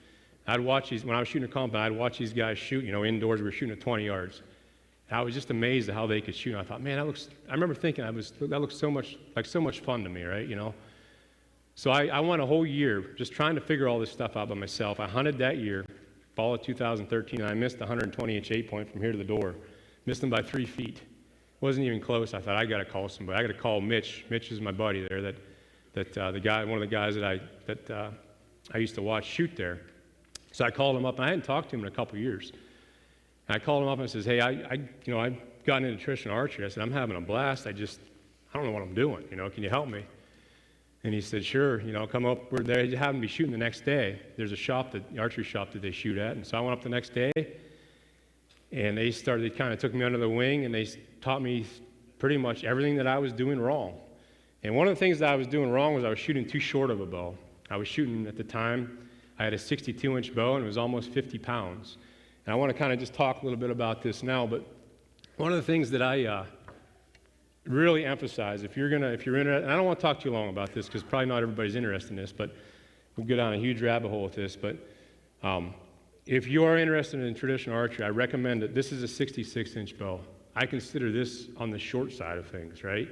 I'd watch these when I was shooting a compound. I'd watch these guys shoot. Indoors we were shooting at 20 yards. And I was just amazed at how they could shoot. And I thought, man, I remember thinking that looks so much fun to me, right? So I went a whole year just trying to figure all this stuff out by myself. I hunted that year, fall of 2013, and I missed the 120-inch 8-point from here to the door. Missed them by 3 feet. Wasn't even close. I thought, I got to call somebody. I got to call Mitch. Mitch is my buddy there. One of the guys that I used to watch shoot there. So I called him up, and I hadn't talked to him in a couple years. And I called him up and I says, hey, I've gotten into traditional archery. I said, I'm having a blast. I don't know what I'm doing. Can you help me? And he said, sure. Come up. They happened to be shooting the next day. There's the archery shop that they shoot at. And so I went up the next day, and they kind of took me under the wing, and they taught me pretty much everything that I was doing wrong. And one of the things that I was doing wrong was I was shooting too short of a bow. I was shooting, at the time, I had a 62-inch bow, and it was almost 50 pounds. And I want to kind of just talk a little bit about this now, but one of the things that I really emphasize, if you're interested, and I don't want to talk too long about this because probably not everybody's interested in this, but we'll go down a huge rabbit hole with this, but if you are interested in traditional archery, I recommend that this is a 66-inch bow. I consider this on the short side of things, right?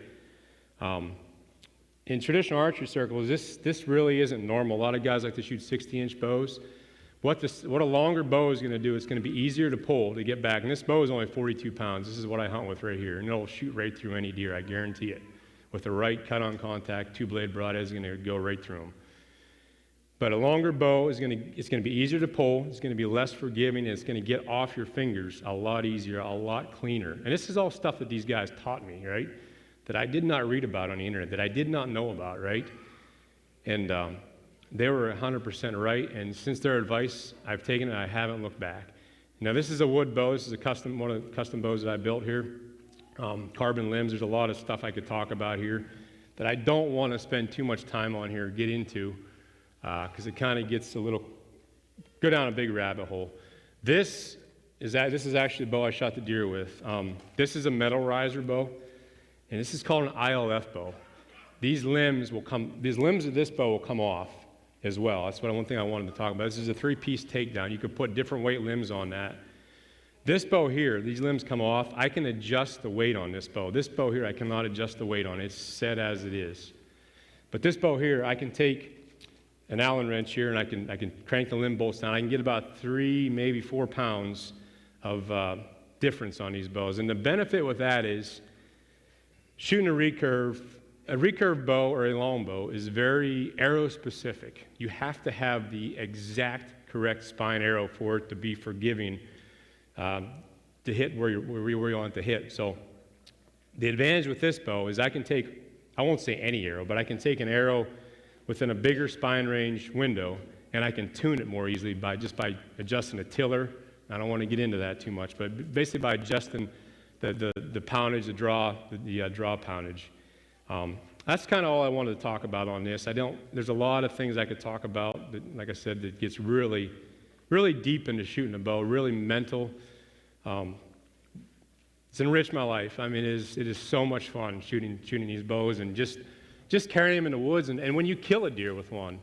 In traditional archery circles, this really isn't normal. A lot of guys like to shoot 60-inch bows. What a longer bow is going to do, it's going to be easier to pull to get back. And this bow is only 42 pounds. This is what I hunt with right here. And it'll shoot right through any deer, I guarantee it. With the right cut-on contact, 2-blade broadhead is going to go right through them. But a longer bow it's going to be easier to pull. It's going to be less forgiving. And it's going to get off your fingers a lot easier, a lot cleaner. And this is all stuff that these guys taught me, right? That I did not read about on the internet, that I did not know about, right? And they were 100% right, and since their advice, I've taken it, I haven't looked back. Now this is a wood bow. This is one of the custom bows that I built here. Carbon limbs. There's a lot of stuff I could talk about here that I don't want to spend too much time on here or get into because it kind of gets go down a big rabbit hole. This is actually the bow I shot the deer with. This is a metal riser bow, and this is called an ILF bow. These limbs of this bow will come off as well. That's one thing I wanted to talk about. This is a 3-piece takedown. You could put different weight limbs on that. This bow here, these limbs come off. I can adjust the weight on this bow. This bow here, I cannot adjust the weight on. It's set as it is. But this bow here, I can take an Allen wrench here and I can crank the limb bolts down. I can get about 3, maybe 4 pounds of difference on these bows. And the benefit with that is shooting a recurve bow or a long bow is very arrow specific. You have to have the exact correct spine arrow for it to be forgiving to hit where you want to hit. So the advantage with this bow is I can take, I won't say any arrow, but I can take an arrow within a bigger spine range window and I can tune it more easily by adjusting the tiller. I don't want to get into that too much, but basically by adjusting the poundage, the draw poundage. That's kind of all I wanted to talk about on this. There's a lot of things I could talk about that, like I said, that gets really, really deep into shooting a bow, really mental. It's enriched my life. I mean, it is so much fun shooting these bows and just carrying them in the woods. And when you kill a deer with one,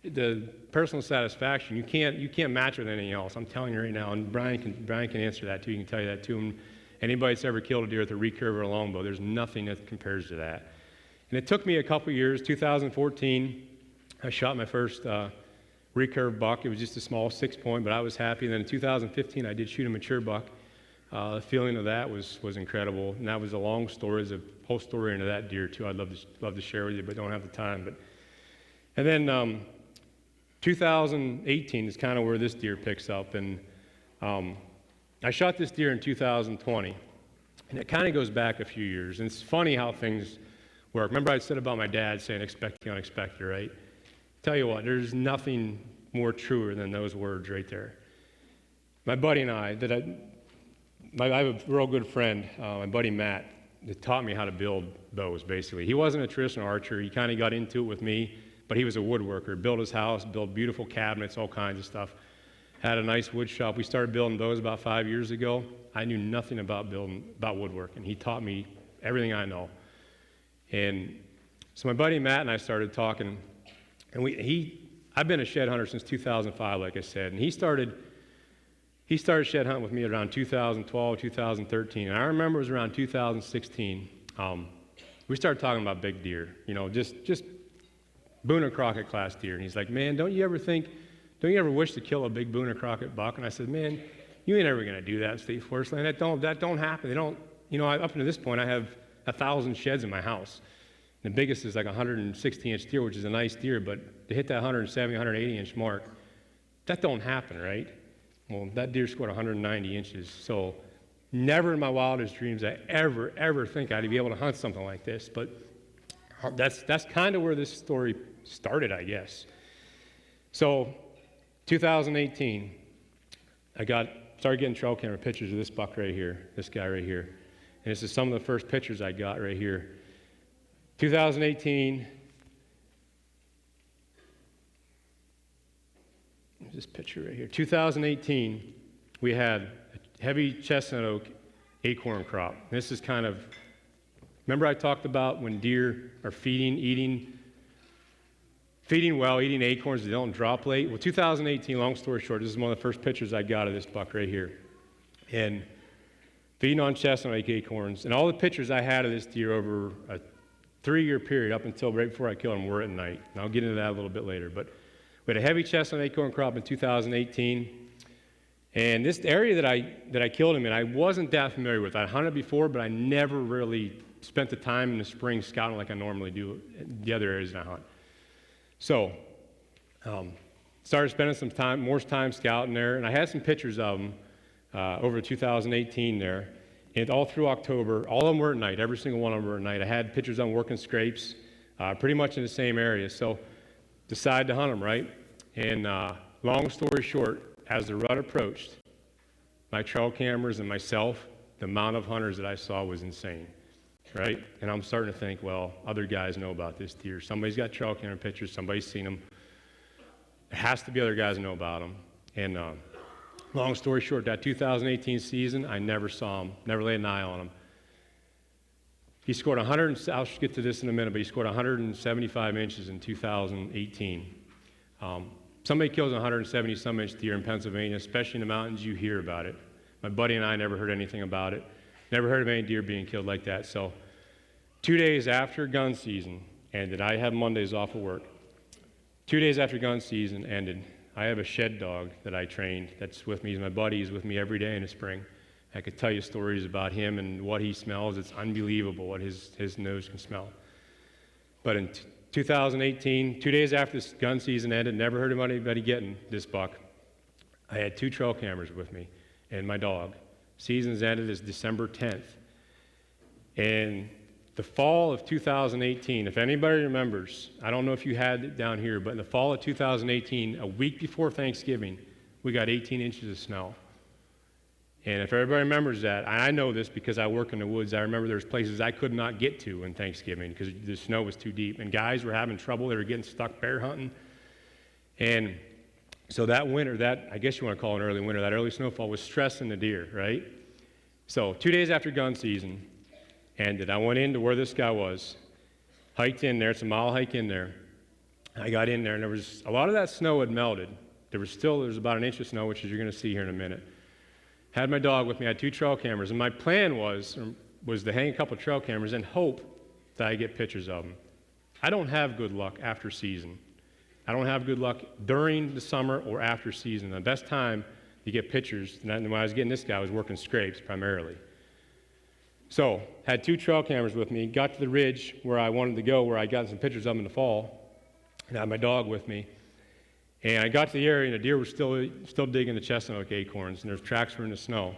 the personal satisfaction, you can't match with anything else. I'm telling you right now, and Brian can answer that too. He can tell you that too. And anybody that's ever killed a deer with a recurve or a longbow, there's nothing that compares to that. And it took me a couple years. 2014, I shot my first recurve buck. It was just a small 6-point, but I was happy. And then in 2015, I did shoot a mature buck. The feeling of that was incredible. And that was a long story. There's a whole story into that deer too. I'd love to share with you, but don't have the time. And then 2018 is kind of where this deer picks up. And I shot this deer in 2020, and it kind of goes back a few years. And it's funny how things work. Remember I said about my dad saying expect the unexpected, right? Tell you what, there's nothing more truer than those words right there. My buddy and I have a real good friend, my buddy Matt, that taught me how to build bows, basically. He wasn't a traditional archer. He kind of got into it with me, but he was a woodworker, built his house, built beautiful cabinets, all kinds of stuff. Had a nice wood shop. We started building bows about 5 years ago. I knew nothing about woodworking. He taught me everything I know. And so my buddy Matt and I started talking, and I've been a shed hunter since 2005, like I said, and he started shed hunting with me around 2012, 2013, and I remember it was around 2016. We started talking about big deer, just Boone or Crockett class deer, and he's like, man, don't you ever wish to kill a big Boone or Crockett buck? And I said, man, you ain't ever gonna do that in state forest land. That don't happen. They don't, up to this point, I have 1,000 sheds in my house. The biggest is like a 160-inch deer, which is a nice deer, but to hit that 170, 180-inch mark, that don't happen, right? Well, that deer scored 190 inches, so never in my wildest dreams I ever think I'd be able to hunt something like this, but that's kind of where this story started, I guess. So 2018, I started getting trail camera pictures of this buck right here, this guy right here. And this is some of the first pictures I got right here. 2018, there's this picture right here. 2018, we had a heavy chestnut oak acorn crop. This is remember I talked about when deer are feeding well, eating acorns, they don't drop late. Well, 2018, long story short, this is one of the first pictures I got of this buck right here. And feeding on chestnut oak acorns. And all the pictures I had of this deer over a 3-year period up until right before I killed him were at night. And I'll get into that a little bit later. But we had a heavy chestnut acorn crop in 2018. And this area that I killed him in, I wasn't that familiar with. I hunted before, but I never really spent the time in the spring scouting like I normally do the other areas that I hunt. So, started spending more time scouting there, and I had some pictures of them over 2018 there, and all through October. All of them were at night. Every single one of them were at night. I had pictures of them working scrapes, pretty much in the same area. So, decided to hunt them, right? And long story short, as the rut approached, my trail cameras and myself, the amount of hunters that I saw was insane, right? And I'm starting to think, well, other guys know about this deer. Somebody's got trail camera pictures, somebody's seen them. There has to be other guys that know about them. And long story short, that 2018 season, I never saw him, never laid an eye on him. He scored 100, I'll get to this in a minute, but he scored 175 inches in 2018. Somebody kills a 170-some inch deer in Pennsylvania, especially in the mountains, you hear about it. My buddy and I never heard anything about it. Never heard of any deer being killed like that. So 2 days after gun season ended, I have Mondays off of work. 2 days after gun season ended, I have a shed dog that I trained that's with me. He's my buddy. He's with me every day in the spring. I could tell you stories about him and what he smells. It's unbelievable what his nose can smell. But in 2018, 2 days after this gun season ended, never heard of anybody getting this buck. I had 2 trail cameras with me and my dog. Season's ended is December 10th. And the fall of 2018, if anybody remembers, I don't know if you had it down here, but in the fall of 2018, a week before Thanksgiving, we got 18 inches of snow. And if everybody remembers that, and I know this because I work in the woods, I remember there's places I could not get to in Thanksgiving because the snow was too deep. And guys were having trouble. They were getting stuck bear hunting. And so that winter, that I guess you want to call it an early winter, that early snowfall was stressing the deer, right? So 2 days after gun season ended, I went into where this guy was, hiked in there. It's a mile hike in there. I got in there, and there was a lot of that snow had melted. There was about an inch of snow, which you're going to see here in a minute. Had my dog with me. I had 2 trail cameras, and my plan was to hang a couple trail cameras and hope that I get pictures of them. I don't have good luck after season. I don't have good luck during the summer or after season. The best time to get pictures, and when I was getting this guy, I was working scrapes primarily. So, had 2 trail cameras with me, got to the ridge where I wanted to go, where I got some pictures of him in the fall, and I had my dog with me. And I got to the area, and the deer were still digging the chestnut oak acorns, and their tracks were in the snow.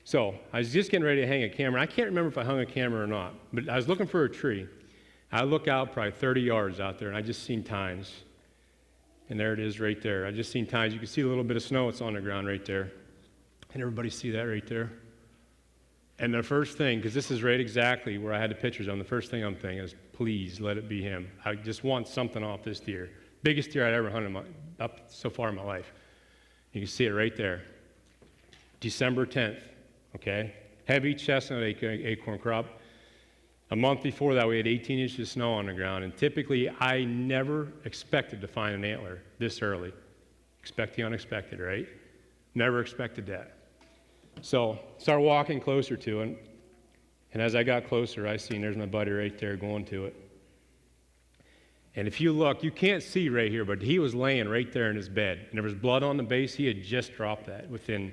So I was just getting ready to hang a camera. I can't remember if I hung a camera or not, but I was looking for a tree. I look out probably 30 yards out there, and I just seen tines. And there it is right there. I just seen tines. You can see a little bit of snow that's on the ground right there. Can everybody see that right there? And the first thing, because this is right exactly where I had the pictures on, the first thing I'm thinking is, please let it be him. I just want something off this deer. Biggest deer I'd ever hunted up so far in my life. You can see it right there. December 10th, okay? Heavy chestnut acorn crop. A month before that, we had 18 inches of snow on the ground, and typically I never expected to find an antler this early. Expect the unexpected, right? Never expected that. So, started walking closer to it, and as I got closer, I seen there's my buddy right there going to it. And if you look, you can't see right here, but he was laying right there in his bed. And there was blood on the base. He had just dropped that within,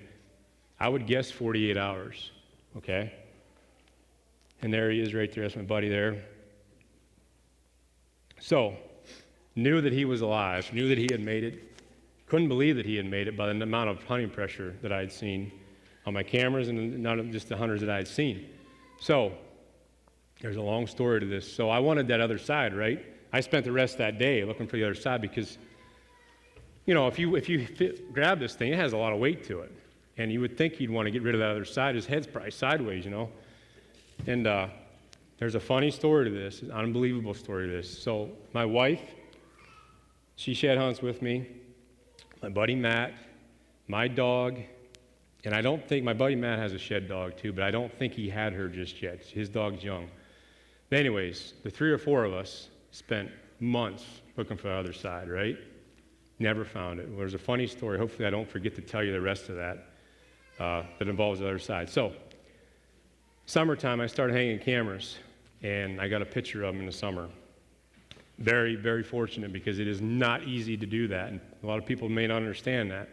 I would guess, 48 hours. Okay? And there he is right there. That's my buddy there. So, knew that he was alive, knew that he had made it. Couldn't believe that he had made it by the amount of hunting pressure that I had seen on my cameras and not just the hunters that I had seen. So, there's a long story to this. So I wanted that other side, right? I spent the rest of that day looking for the other side because, you know, if you grab this thing, it has a lot of weight to it. And you would think you'd want to get rid of that other side. His head's probably sideways, you know. And there's a funny story to this, an unbelievable story to this. So my wife, she shed hunts with me, my buddy Matt, my dog, and I don't think, my buddy Matt has a shed dog too, but I don't think he had her just yet. His dog's young. But anyways, the 3 or 4 of us spent months looking for the other side, right? Never found it. There's a funny story. Hopefully I don't forget to tell you the rest of that that involves the other side. So, summertime, I started hanging cameras, and I got a picture of them in the summer. Very, very fortunate because it is not easy to do that, and a lot of people may not understand that.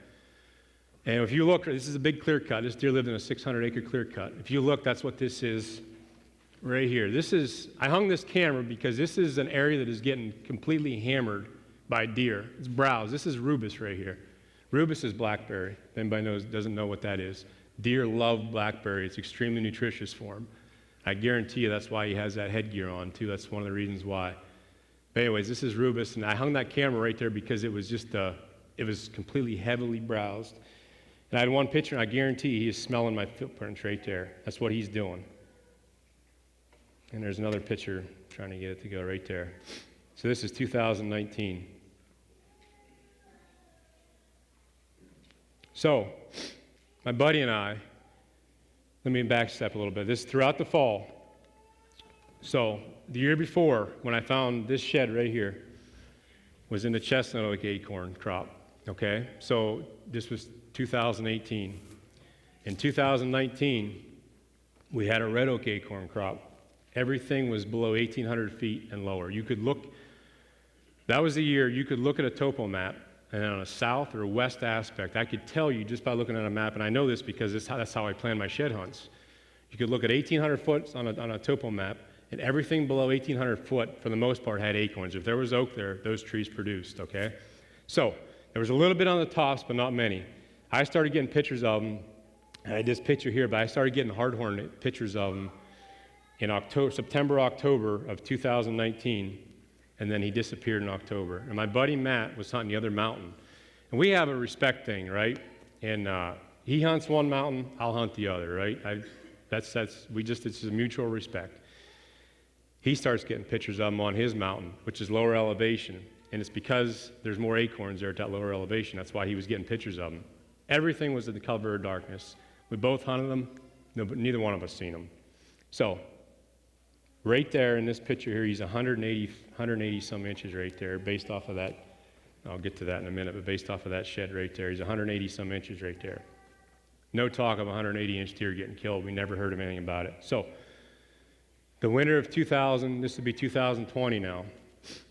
And if you look, this is a big clear cut. This deer lived in a 600-acre clear cut. If you look, that's what this is right here. I hung this camera because this is an area that is getting completely hammered by deer. It's browse. This is rubus right here. Rubus is blackberry. If anybody doesn't know what that is. Deer love blackberry. It's extremely nutritious for them. I guarantee you that's why he has that headgear on, too. That's one of the reasons why. But anyways, this is rubus, and I hung that camera right there because it was just, it was completely heavily browsed. And I had one picture, and I guarantee he is smelling my footprints right there. That's what he's doing. And there's another picture, trying to get it to go right there. So this is 2019. So, my buddy and I, let me backstep a little bit. This is throughout the fall. So, the year before, when I found this shed right here, was in the chestnut oak acorn crop, okay? So, this was 2018. In 2019, we had a red oak acorn crop. Everything was below 1,800 feet and lower. You could look, that was the year you could look at a topo map, and on a south or west aspect, I could tell you just by looking at a map, and I know this because that's how I plan my shed hunts. You could look at 1,800 foot on a topo map, and everything below 1,800 foot, for the most part, had acorns. If there was oak there, those trees produced, okay? So, there was a little bit on the tops, but not many. I started getting pictures of them. I had this picture here, but I started getting hardhorn pictures of them in September, October of 2019, and then he disappeared in October. And my buddy Matt was hunting the other mountain. And we have a respect thing, right? And he hunts one mountain, I'll hunt the other, right? It's a mutual respect. He starts getting pictures of them on his mountain, which is lower elevation. And it's because there's more acorns there at that lower elevation. That's why he was getting pictures of them. Everything was in the cover of darkness. We both hunted them, but neither one of us seen them. So, right there in this picture here, he's 180 some inches right there, based off of that. I'll get to that in a minute, but based off of that shed right there, he's 180 some inches right there. No talk of a 180-inch deer getting killed. We never heard of anything about it. So, the winter of 2000, this would be 2020 now.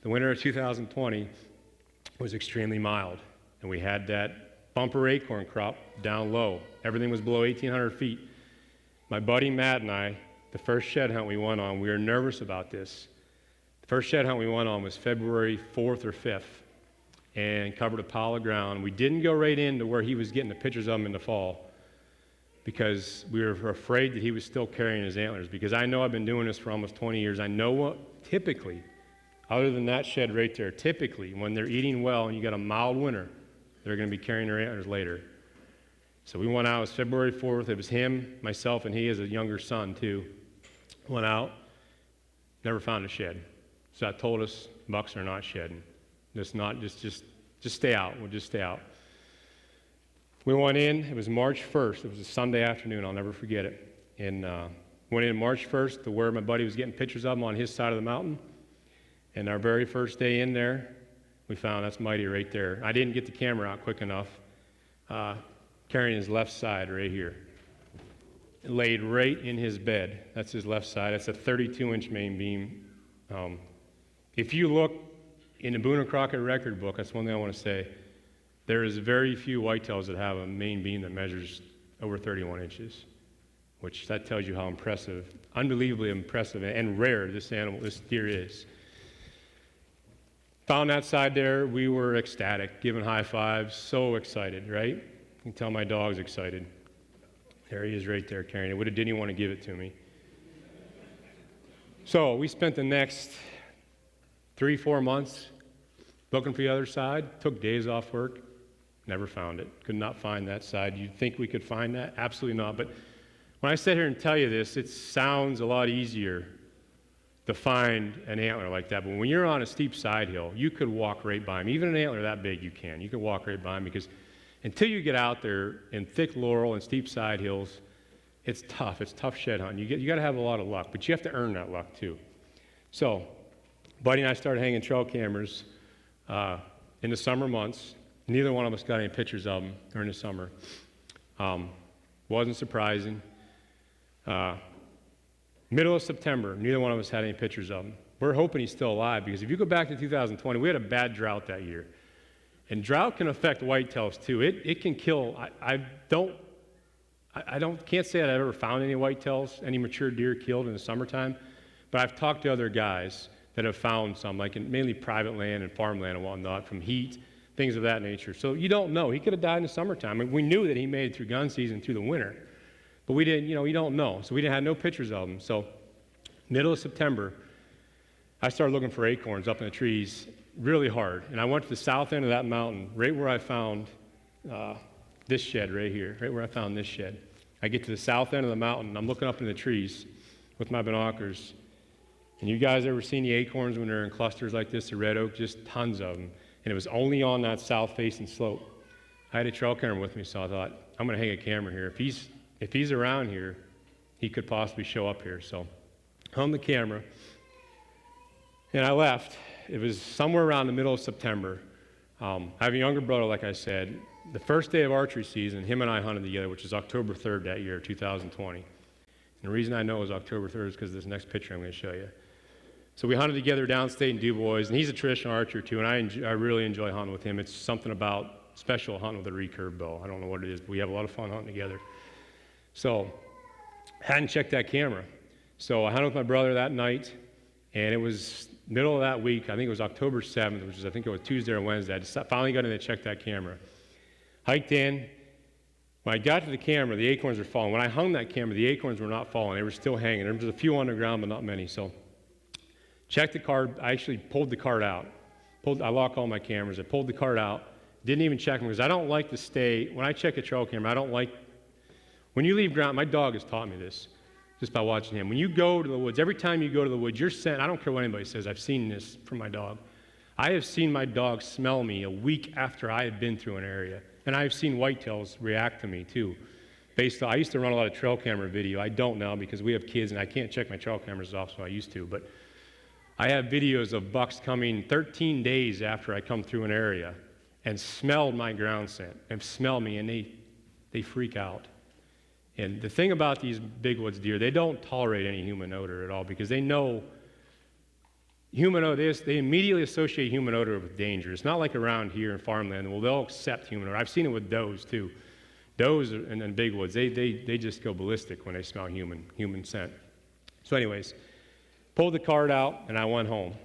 The winter of 2020 was extremely mild, and we had that bumper acorn crop down low. Everything was below 1,800 feet. My buddy Matt and I, the first shed hunt we went on, we were nervous about this. The first shed hunt we went on was February 4th or 5th and covered a pile of ground. We didn't go right into where he was getting the pictures of them in the fall because we were afraid that he was still carrying his antlers, because I know I've been doing this for almost 20 years. I know what typically, other than that shed right there, typically when they're eating well and you got a mild winter, they're going to be carrying their antlers later. So we went out, it was February 4th. It was him, myself, and he has a younger son too. Went out, never found a shed. So that told us bucks are not shedding. Just stay out. We'll just stay out. We went in, it was March 1st. It was a Sunday afternoon, I'll never forget it. And went in March 1st to where my buddy was getting pictures of them on his side of the mountain. And our very first day in there, we found that's Mighty right there. I didn't get the camera out quick enough. Carrying his left side right here. Laid right in his bed. That's his left side. That's a 32-inch main beam. If you look in the Boone and Crockett record book, that's one thing I want to say, there is very few whitetails that have a main beam that measures over 31 inches, which that tells you how impressive, unbelievably impressive and rare this deer is. Found that side there, we were ecstatic, giving high fives, so excited, right? You can tell my dog's excited. There he is right there carrying it. Didn't he want to give it to me? So we spent the next 3-4 months looking for the other side, took days off work, never found it. Could not find that side. You'd think we could find that? Absolutely not. But when I sit here and tell you this, it sounds a lot easier to find an antler like that. But when you're on a steep side hill, you could walk right by him. Even an antler that big, you can. You can walk right by him because until you get out there in thick laurel and steep side hills, it's tough. It's tough shed hunting. You got to have a lot of luck, but you have to earn that luck too. So, Buddy and I started hanging trail cameras in the summer months. Neither one of us got any pictures of them during the summer. Wasn't surprising. Middle of September, neither one of us had any pictures of him. We're hoping he's still alive because if you go back to 2020, we had a bad drought that year. And drought can affect whitetails too. It can kill. Can't say that I've ever found any whitetails, any mature deer killed in the summertime, but I've talked to other guys that have found some, like in mainly private land and farmland and whatnot, from heat, things of that nature. So you don't know. He could have died in the summertime. I mean, we knew that he made it through gun season through the winter, but we didn't. You don't know. So we didn't have no pictures of him. So middle of September, I started looking for acorns up in the trees really hard. And I went to the south end of that mountain, right where I found this shed right here, right where I found this shed. I get to the south end of the mountain, and I'm looking up in the trees with my binoculars. And you guys ever seen the acorns when they're in clusters like this, the red oak? Just tons of them. And it was only on that south-facing slope. I had a trail camera with me, so I thought, I'm going to hang a camera here. If he's around here, he could possibly show up here. So I hung the camera, and I left. It was somewhere around the middle of September. I have a younger brother, like I said. The first day of archery season, him and I hunted together, which is October 3rd that year, 2020. And the reason I know it was October 3rd is because of this next picture I'm going to show you. So we hunted together downstate in DuBois, and he's a traditional archer too, and I really enjoy hunting with him. It's something about special hunting with a recurve bow. I don't know what it is, but we have a lot of fun hunting together. So I hadn't checked that camera. So I hunted with my brother that night, and it was middle of that week. I think it was October 7th, which is I think it was Tuesday or Wednesday. I just finally got in to check that camera. Hiked in. When I got to the camera, the acorns were falling. When I hung that camera, the acorns were not falling. They were still hanging. There was a few underground, but not many. So checked the card. I actually pulled the card out. I lock all my cameras. I pulled the card out. Didn't even check them because I don't like to stay. When I check a trail camera, I don't like. When you leave ground, my dog has taught me this just by watching him. When you go to the woods, every time you go to the woods, you're sent. I don't care what anybody says. I've seen this from my dog. I have seen my dog smell me a week after I have been through an area. And I've seen whitetails react to me too. I used to run a lot of trail camera video. I don't now because we have kids and I can't check my trail cameras off, so I used to. But I have videos of bucks coming 13 days after I come through an area and smelled my ground scent and smell me, and they freak out. And the thing about these big woods deer, they don't tolerate any human odor at all because they know human odor, they immediately associate human odor with danger. It's not like around here in farmland. Well, they'll accept human odor. I've seen it with does too. Does and big woods, they just go ballistic when they smell human scent. So anyways, pulled the card out and I went home.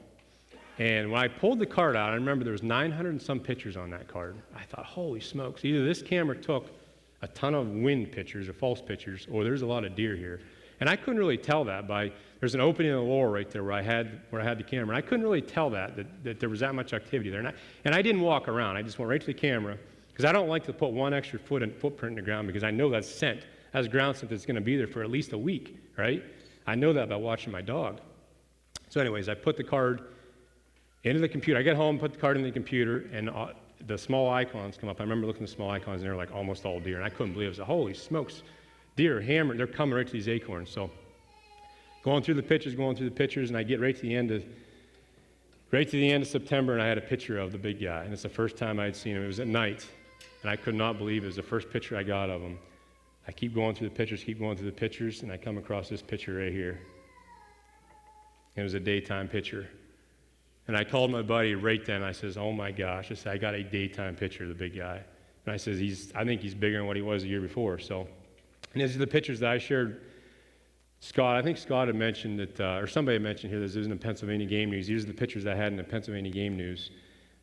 And when I pulled the card out, I remember there was 900 and some pictures on that card. I thought, holy smokes, either this camera took a ton of wind pictures or false pictures, or there's a lot of deer here. And I couldn't really tell that there's an opening in the lower right there where I had the camera. And I couldn't really tell that there was that much activity there. And I didn't walk around. I just went right to the camera because I don't like to put one extra footprint in the ground because I know that's scent. That's ground scent that's going to be there for at least a week, right? I know that by watching my dog. So anyways, I put the card into the computer. I get home, put the card in the computer, and the small icons come up. I remember looking at the small icons, and they were like almost all deer. And I couldn't believe it. I was like, holy smokes, deer, hammer, they're coming right to these acorns. So going through the pictures, and I get right to the end of September, and I had a picture of the big guy. And it's the first time I had seen him. It was at night, and I could not believe it was the first picture I got of him. I keep going through the pictures, and I come across this picture right here. It was a daytime picture. And I called my buddy right then. I says, oh my gosh, I said, I got a daytime picture of the big guy. And I says, I think he's bigger than what he was the year before. So, and these are the pictures that I shared. Scott, I think Scott had mentioned that, or somebody had mentioned here, this is in the Pennsylvania Game News. These are the pictures I had in the Pennsylvania Game News.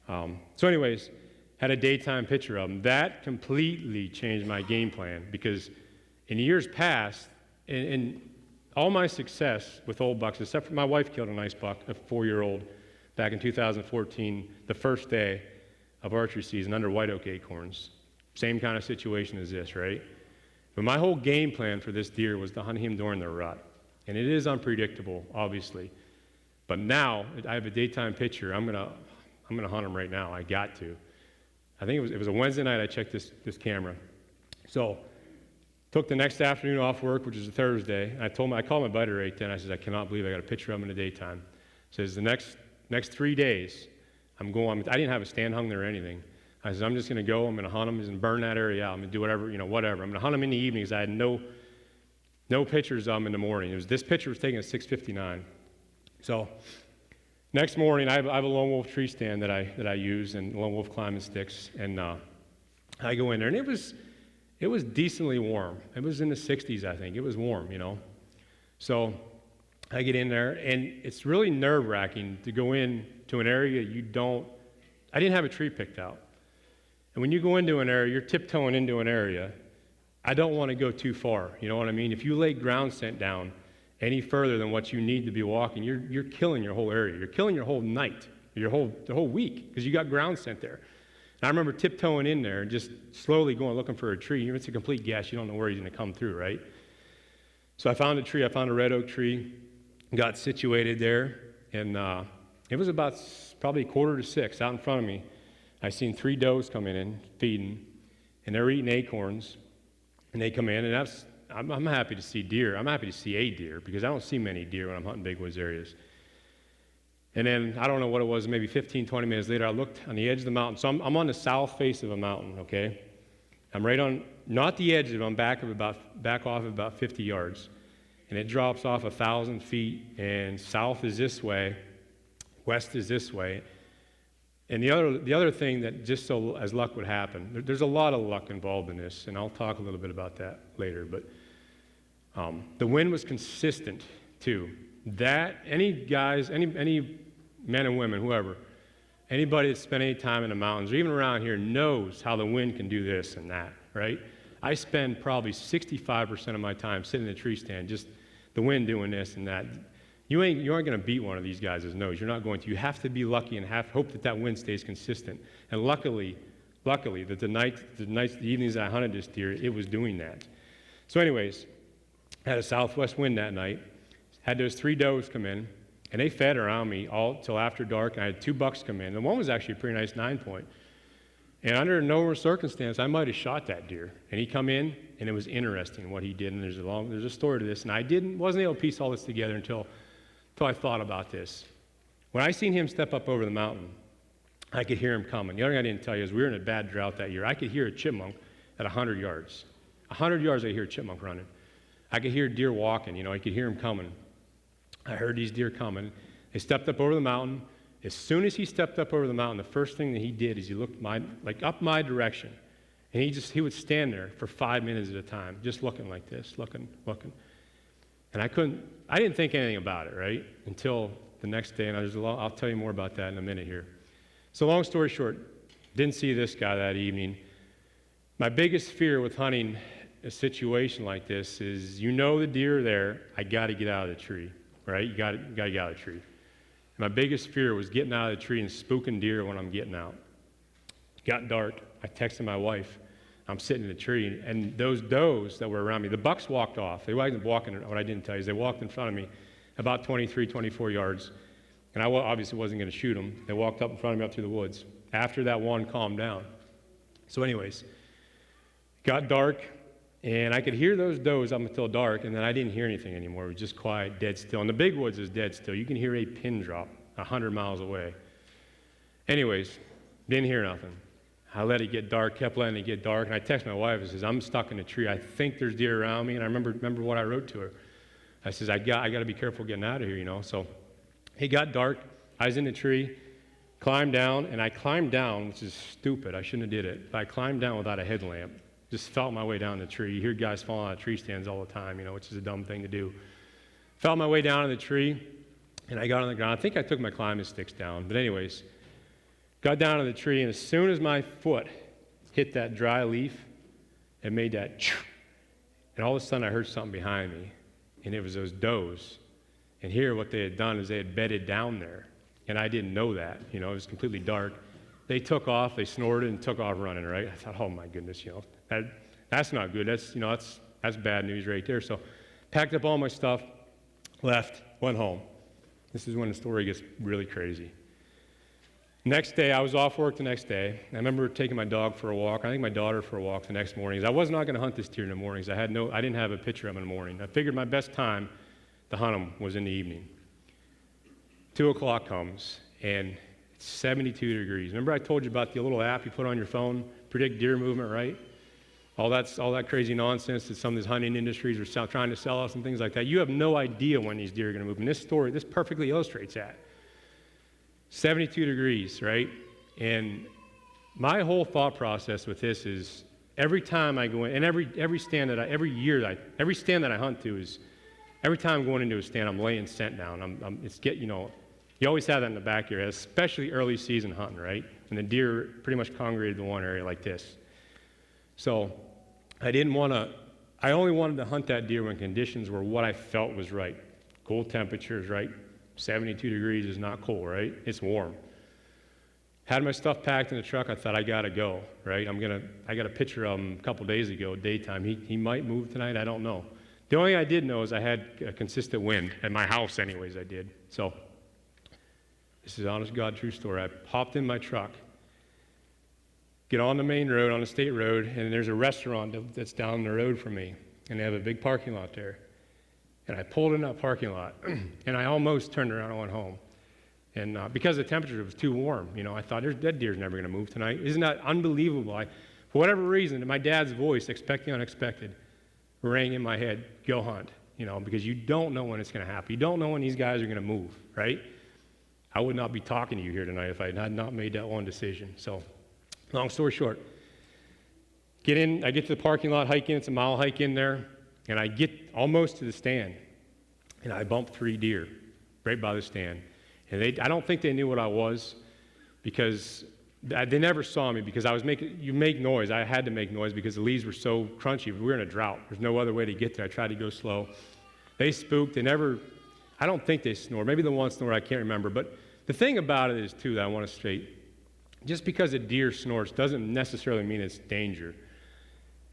So anyways, had a daytime picture of him. That completely changed my game plan because in years past, in all my success with old bucks, except for my wife killed a nice buck, a 4-year-old, back in 2014, the first day of archery season under white oak acorns. Same kind of situation as this, right? But my whole game plan for this deer was to hunt him during the rut. And it is unpredictable, obviously. But now, I have a daytime picture. I'm gonna hunt him right now. I got to. I think it was a Wednesday night I checked this camera. So, took the next afternoon off work, which is a Thursday. And I called my buddy right then. I said, I cannot believe I got a picture of him in the daytime. Says the next 3 days, I didn't have a stand hung there or anything. I said, I'm just going to go. I'm going to hunt him and burn that area out. I'm going to do whatever. I'm going to hunt him in the evenings. I had no pictures of him in the morning. This picture was taken at 6:59. So next morning, I have a lone wolf tree stand that I use and lone wolf climbing sticks. And I go in there, and it was decently warm. It was in the 60s, I think. It was warm, So I get in there, and it's really nerve-wracking to go in to an area I didn't have a tree picked out. And when you go into an area, you're tiptoeing into an area. I don't want to go too far, you know what I mean? If you lay ground scent down any further than what you need to be walking, you're killing your whole area. You're killing your whole night, the whole week, because you got ground scent there. And I remember tiptoeing in there and just slowly going looking for a tree. It's a complete guess. You don't know where he's going to come through, right? So I found a tree. I found a red oak tree, got situated there, and it was about probably 5:45 out in front of me. I seen 3 does coming in, feeding, and they're eating acorns, and they come in, and I'm happy to see deer. I'm happy to see a deer because I don't see many deer when I'm hunting big woods areas. And then, I don't know what it was, maybe 15, 20 minutes later, I looked on the edge of the mountain. So I'm on the south face of a mountain, okay? I'm right on, not the edge of it, I'm back off of about 50 yards. And it drops off 1,000 feet, and south is this way, west is this way. And the other thing that just so as luck would happen, there's a lot of luck involved in this, and I'll talk a little bit about that later, but the wind was consistent too. That, any men and women, whoever, anybody that's spent any time in the mountains or even around here knows how the wind can do this and that, right? I spend probably 65% of my time sitting in a tree stand, just the wind doing this and that. You aren't going to beat one of these guys' nose. You're not going to. You have to be lucky and hope that wind stays consistent. And luckily, that the evenings that I hunted this deer, it was doing that. So anyways, had a southwest wind that night. Had those 3 does come in, and they fed around me all till after dark. And I had 2 bucks come in. And one was actually a pretty nice 9-point. And under no circumstance, I might have shot that deer. And he come in, and it was interesting what he did. And there's a story to this. And I wasn't able to piece all this together until I thought about this. When I seen him step up over the mountain, I could hear him coming. The other thing I didn't tell you is we were in a bad drought that year. I could hear a chipmunk at 100 yards. 100 yards, I could hear a chipmunk running. I could hear deer walking. I could hear him coming. I heard these deer coming. They stepped up over the mountain. As soon as he stepped up over the mountain, the first thing that he did is he looked up my direction, and he would stand there for 5 minutes at a time, just looking like this, looking. And I didn't think anything about it, right, until the next day, and I'll tell you more about that in a minute here. So long story short, didn't see this guy that evening. My biggest fear with hunting a situation like this is, the deer are there, I got to get out of the tree, right? You got to get out of the tree. And my biggest fear was getting out of the tree and spooking deer when I'm getting out. It got dark. I texted my wife. I'm sitting in the tree, and those does that were around me, the bucks walked off. They wasn't walking, what I didn't tell you is they walked in front of me about 23, 24 yards, and I obviously wasn't going to shoot them. They walked up in front of me up through the woods. After that one calmed down. So anyways, got dark, and I could hear those does up until dark, and then I didn't hear anything anymore. It was just quiet, dead still. And the big woods is dead still. You can hear a pin drop 100 miles away. Anyways, didn't hear nothing. I let it get dark, kept letting it get dark, and I text my wife and says, I'm stuck in a tree. I think there's deer around me, and I remember what I wrote to her. I says, I got to be careful getting out of here, So it got dark. I was in the tree, climbed down, and I climbed down, which is stupid. I shouldn't have did it. But I climbed down without a headlamp. Just felt my way down the tree. You hear guys falling out of tree stands all the time, which is a dumb thing to do. Felt my way down in the tree, and I got on the ground. I think I took my climbing sticks down, but anyways, got down to the tree, and as soon as my foot hit that dry leaf, it made that choo, and all of a sudden I heard something behind me, and it was those does. And here what they had done is they had bedded down there, and I didn't know that. It was completely dark. They took off, they snorted, and took off running, right? I thought, oh my goodness, that's not good. That's bad news right there. So packed up all my stuff, left, went home. This is when the story gets really crazy. Next day, I was off work the next day. I remember taking my dog for a walk. I think my daughter for a walk the next morning. I was not going to hunt this deer in the mornings. I didn't have a picture of him in the morning. I figured my best time to hunt him was in the evening. 2 o'clock comes, and it's 72 degrees. Remember I told you about the little app you put on your phone, predict deer movement, right? All that crazy nonsense that some of these hunting industries are trying to sell us and things like that. You have no idea when these deer are going to move. And this perfectly illustrates that. 72 degrees, right? And my whole thought process with this is every time I go in, and every stand that I hunt to is, every time I'm going into a stand, I'm laying scent down. You always have that in the back of your head, especially early season hunting, right? And the deer pretty much congregated in one area like this. So I only wanted to hunt that deer when conditions were what I felt was right. Cool temperatures, right? 72 degrees is not cool, right? It's warm. Had my stuff packed in the truck. I thought, I got to go, right? I got a picture of him a couple days ago, daytime. He might move tonight. I don't know. The only thing I did know is I had a consistent wind at my house anyways, I did. So this is honest God, true story. I hopped in my truck, get on the main road, on the state road, and there's a restaurant that's down the road from me, and they have a big parking lot there. And I pulled in that parking lot, and I almost turned around and went home. And because the temperature was too warm, I thought, that deer's never going to move tonight. Isn't that unbelievable? For whatever reason, my dad's voice, expecting unexpected, rang in my head, go hunt, because you don't know when it's going to happen. You don't know when these guys are going to move, right? I would not be talking to you here tonight if I had not made that one decision. So, long story short, I get to the parking lot, hike in, it's a mile hike in there, and I get almost to the stand, and I bump 3 deer right by the stand. And I don't think they knew what I was, because they never saw me, because you make noise. I had to make noise because the leaves were so crunchy. We were in a drought. There's no other way to get there. I tried to go slow. They spooked. I don't think they snored. Maybe the one snored, I can't remember. But the thing about it is, too, that I want to straight, just because a deer snorts doesn't necessarily mean it's danger.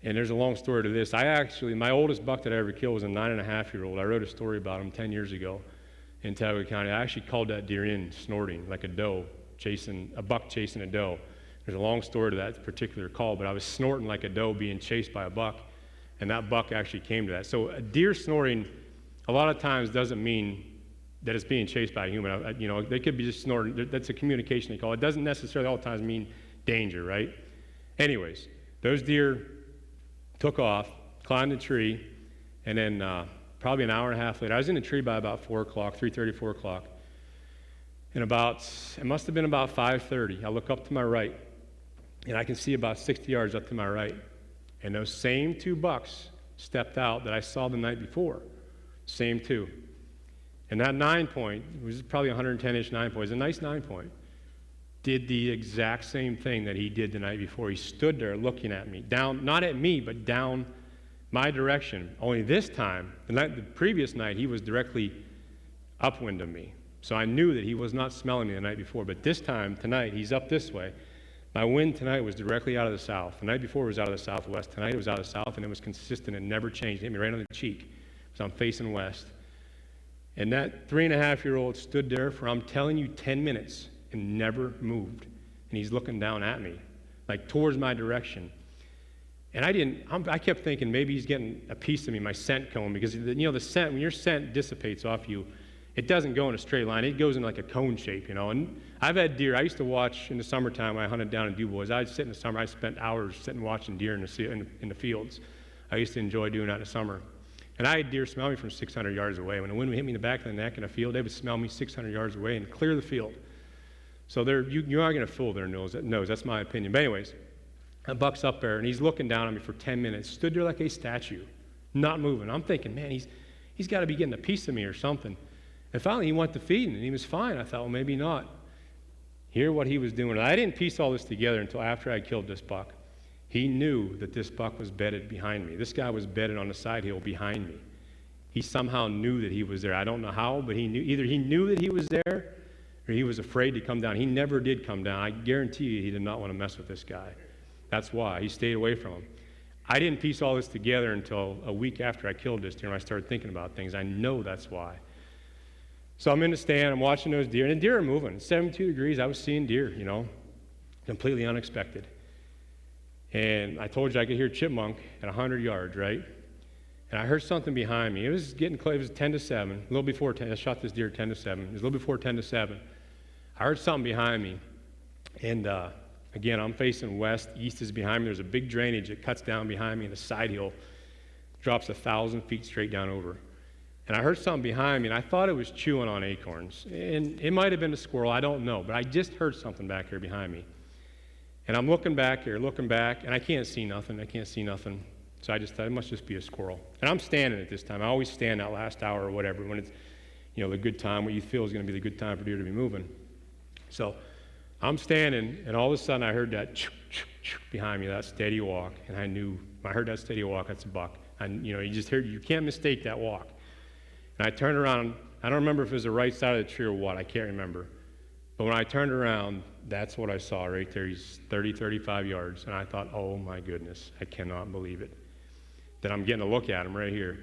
And there's a long story to this. My oldest buck that I ever killed was a 9.5-year-old. I wrote a story about him 10 years ago in Tioga County. I actually called that deer in snorting like a doe, a buck chasing a doe. There's a long story to that particular call, but I was snorting like a doe being chased by a buck, and that buck actually came to that. So a deer snorting a lot of times doesn't mean that it's being chased by a human. They could be just snorting. That's a communication they call it. It doesn't necessarily all the times mean danger, right? Anyways, those deer took off, climbed the tree, and then probably an hour and a half later, I was in the tree by about 4 o'clock, 3:30, 4 o'clock. And it must have been about 5:30. I look up to my right, and I can see about 60 yards up to my right. And those same 2 bucks stepped out that I saw the night before. Same 2. And that 9-point, it was probably 110-inch 9-point, it was a nice 9-point, did the exact same thing that he did the night before. He stood there looking at me, down, not at me, but down my direction. Only this time, the previous night, he was directly upwind of me. So I knew that he was not smelling me the night before. But this time, tonight, he's up this way. My wind tonight was directly out of the south. The night before it was out of the southwest. Tonight it was out of the south, and it was consistent and never changed. It hit me right on the cheek. So I'm facing west. And that 3.5-year-old stood there for, I'm telling you, 10 minutes and never moved. And he's looking down at me, like towards my direction. And I kept thinking maybe he's getting a piece of me, my scent cone, because the scent, when your scent dissipates off you, it doesn't go in a straight line. It goes in like a cone shape, And I've had deer. I used to watch in the summertime when I hunted down in DuBois. I'd sit in the summer. I spent hours sitting watching deer in the fields. I used to enjoy doing that in the summer. And I had deer smell me from 600 yards away. When the wind would hit me in the back of the neck in a field, they would smell me 600 yards away and clear the field. So you aren't going to fool their nose. That's my opinion. But anyways, that buck's up there, and he's looking down at me for 10 minutes, stood there like a statue, not moving. I'm thinking, man, he's got to be getting a piece of me or something. And finally, he went to feeding, and he was fine. I thought, well, maybe not. Hear what he was doing. I didn't piece all this together until after I killed this buck. He knew that this buck was bedded behind me. This guy was bedded on the side hill behind me. He somehow knew that he was there. I don't know how, but he knew. Either he knew that he was there, or he was afraid to come down. He never did come down. I guarantee you he did not want to mess with this guy. That's why. He stayed away from him. I didn't piece all this together until a week after I killed this deer, and I started thinking about things. I know that's why. So I'm in the stand, I'm watching those deer, and the deer are moving. 72 degrees, I was seeing deer, completely unexpected. And I told you I could hear chipmunk at 100 yards, right? And I heard something behind me. It was getting close. It was 10 to 7, a little before 10. I shot this deer 10 to 7. It was a little before 10 to 7. I heard something behind me. And again, I'm facing west. East is behind me. There's a big drainage that cuts down behind me, and the side hill drops 1,000 feet straight down over. And I heard something behind me, and I thought it was chewing on acorns. And it might have been a squirrel, I don't know, but I just heard something back here behind me. And I'm looking back, and I can't see nothing. So I just thought it must just be a squirrel. And I'm standing at this time. I always stand that last hour or whatever when it's, the good time, what you feel is going to be the good time for deer to be moving. So I'm standing, and all of a sudden I heard that behind me, that steady walk, and I knew when I heard that steady walk, that's a buck. And you can't mistake that walk. And I turned around. I don't remember if it was the right side of the tree or what. I can't remember. But when I turned around, that's what I saw right there. He's 30, 35 yards. And I thought, oh my goodness, I cannot believe it, that I'm getting a look at him right here.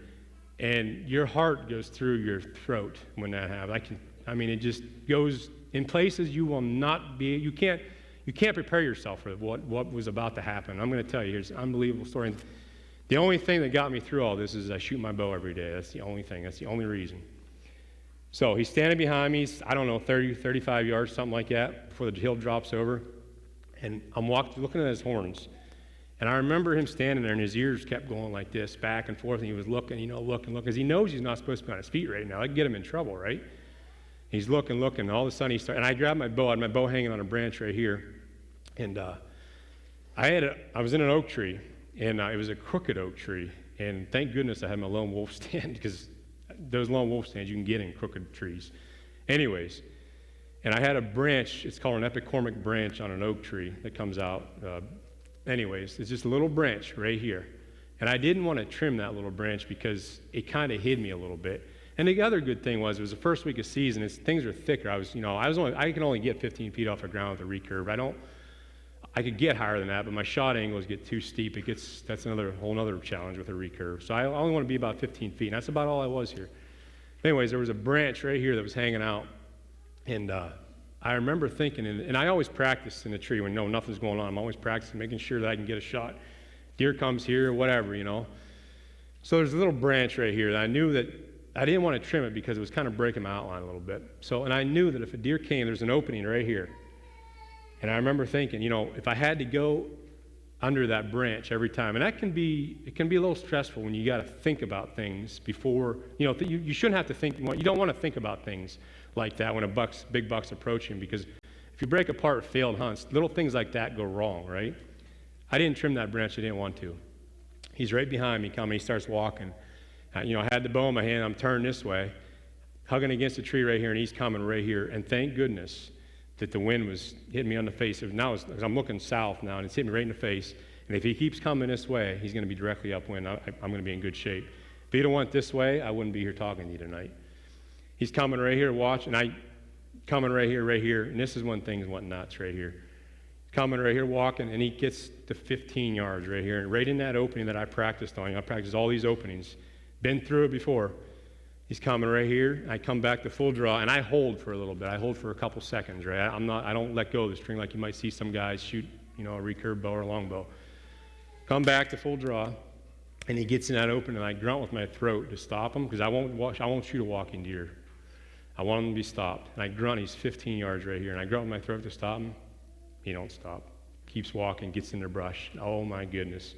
And your heart goes through your throat when that happens. It just goes in places you will not be, you can't prepare yourself for what was about to happen. I'm going to tell you, here's an unbelievable story. The only thing that got me through all this is I shoot my bow every day. That's the only thing. That's the only reason. So he's standing behind me, 30, 35 yards, something like that, before the hill drops over. And I'm looking at his horns. And I remember him standing there, and his ears kept going like this, back and forth, and he was looking, looking, because he knows he's not supposed to be on his feet right now. I'd get him in trouble, right? He's looking, and all of a sudden and I grabbed my bow. I had my bow hanging on a branch right here. And I was in an oak tree, and it was a crooked oak tree. And thank goodness I had my lone wolf stand, because those lone wolf stands you can get in crooked trees. Anyways, and I had a branch, it's called an epicormic branch on an oak tree that comes out. Anyways, it's just a little branch right here. And I didn't want to trim that little branch because it kind of hid me a little bit. And the other good thing was, it was the first week of season, things are thicker. I can only get 15 feet off the ground with a recurve. I could get higher than that, but my shot angles get too steep. That's another whole other challenge with a recurve. So I only want to be about 15 feet, and that's about all I was here. Anyways, there was a branch right here that was hanging out, and I remember thinking, and I always practice in the tree when nothing's going on. I'm always practicing, making sure that I can get a shot. Deer comes here, whatever, So there's a little branch right here that I knew that I didn't want to trim it because it was kind of breaking my outline a little bit. And I knew that if a deer came, there's an opening right here. And I remember thinking, if I had to go under that branch every time, and it can be a little stressful when you got to think about things before, you shouldn't have to think, you don't want to think about things like that when big buck's approaching, because if you break apart failed hunts, little things like that go wrong, right? I didn't trim that branch, I didn't want to. He's right behind me coming, he starts walking. I had the bow in my hand, I'm turned this way, hugging against the tree right here, and he's coming right here, and thank goodness that the wind was hitting me on the face. Now I'm looking south now, and it's hitting me right in the face. And if he keeps coming this way, he's going to be directly upwind. I'm going to be in good shape. If he'd have went this way, I wouldn't be here talking to you tonight. He's coming right here, watch, and coming right here, and this is when things went nuts right here. Coming right here, walking, and he gets to 15 yards right here, and right in that opening that I practiced on. I practiced all these openings, been through it before. He's coming right here. I come back to full draw, and I hold for a little bit. I hold for a couple seconds, right? I don't let go of the string like you might see some guys shoot, a recurve bow or a longbow. Come back to full draw, and he gets in that open, and I grunt with my throat to stop him, because I won't shoot a walking deer. I want him to be stopped. And I grunt, he's 15 yards right here, and I grunt with my throat to stop him. He don't stop. Keeps walking, gets in the brush. Oh my goodness.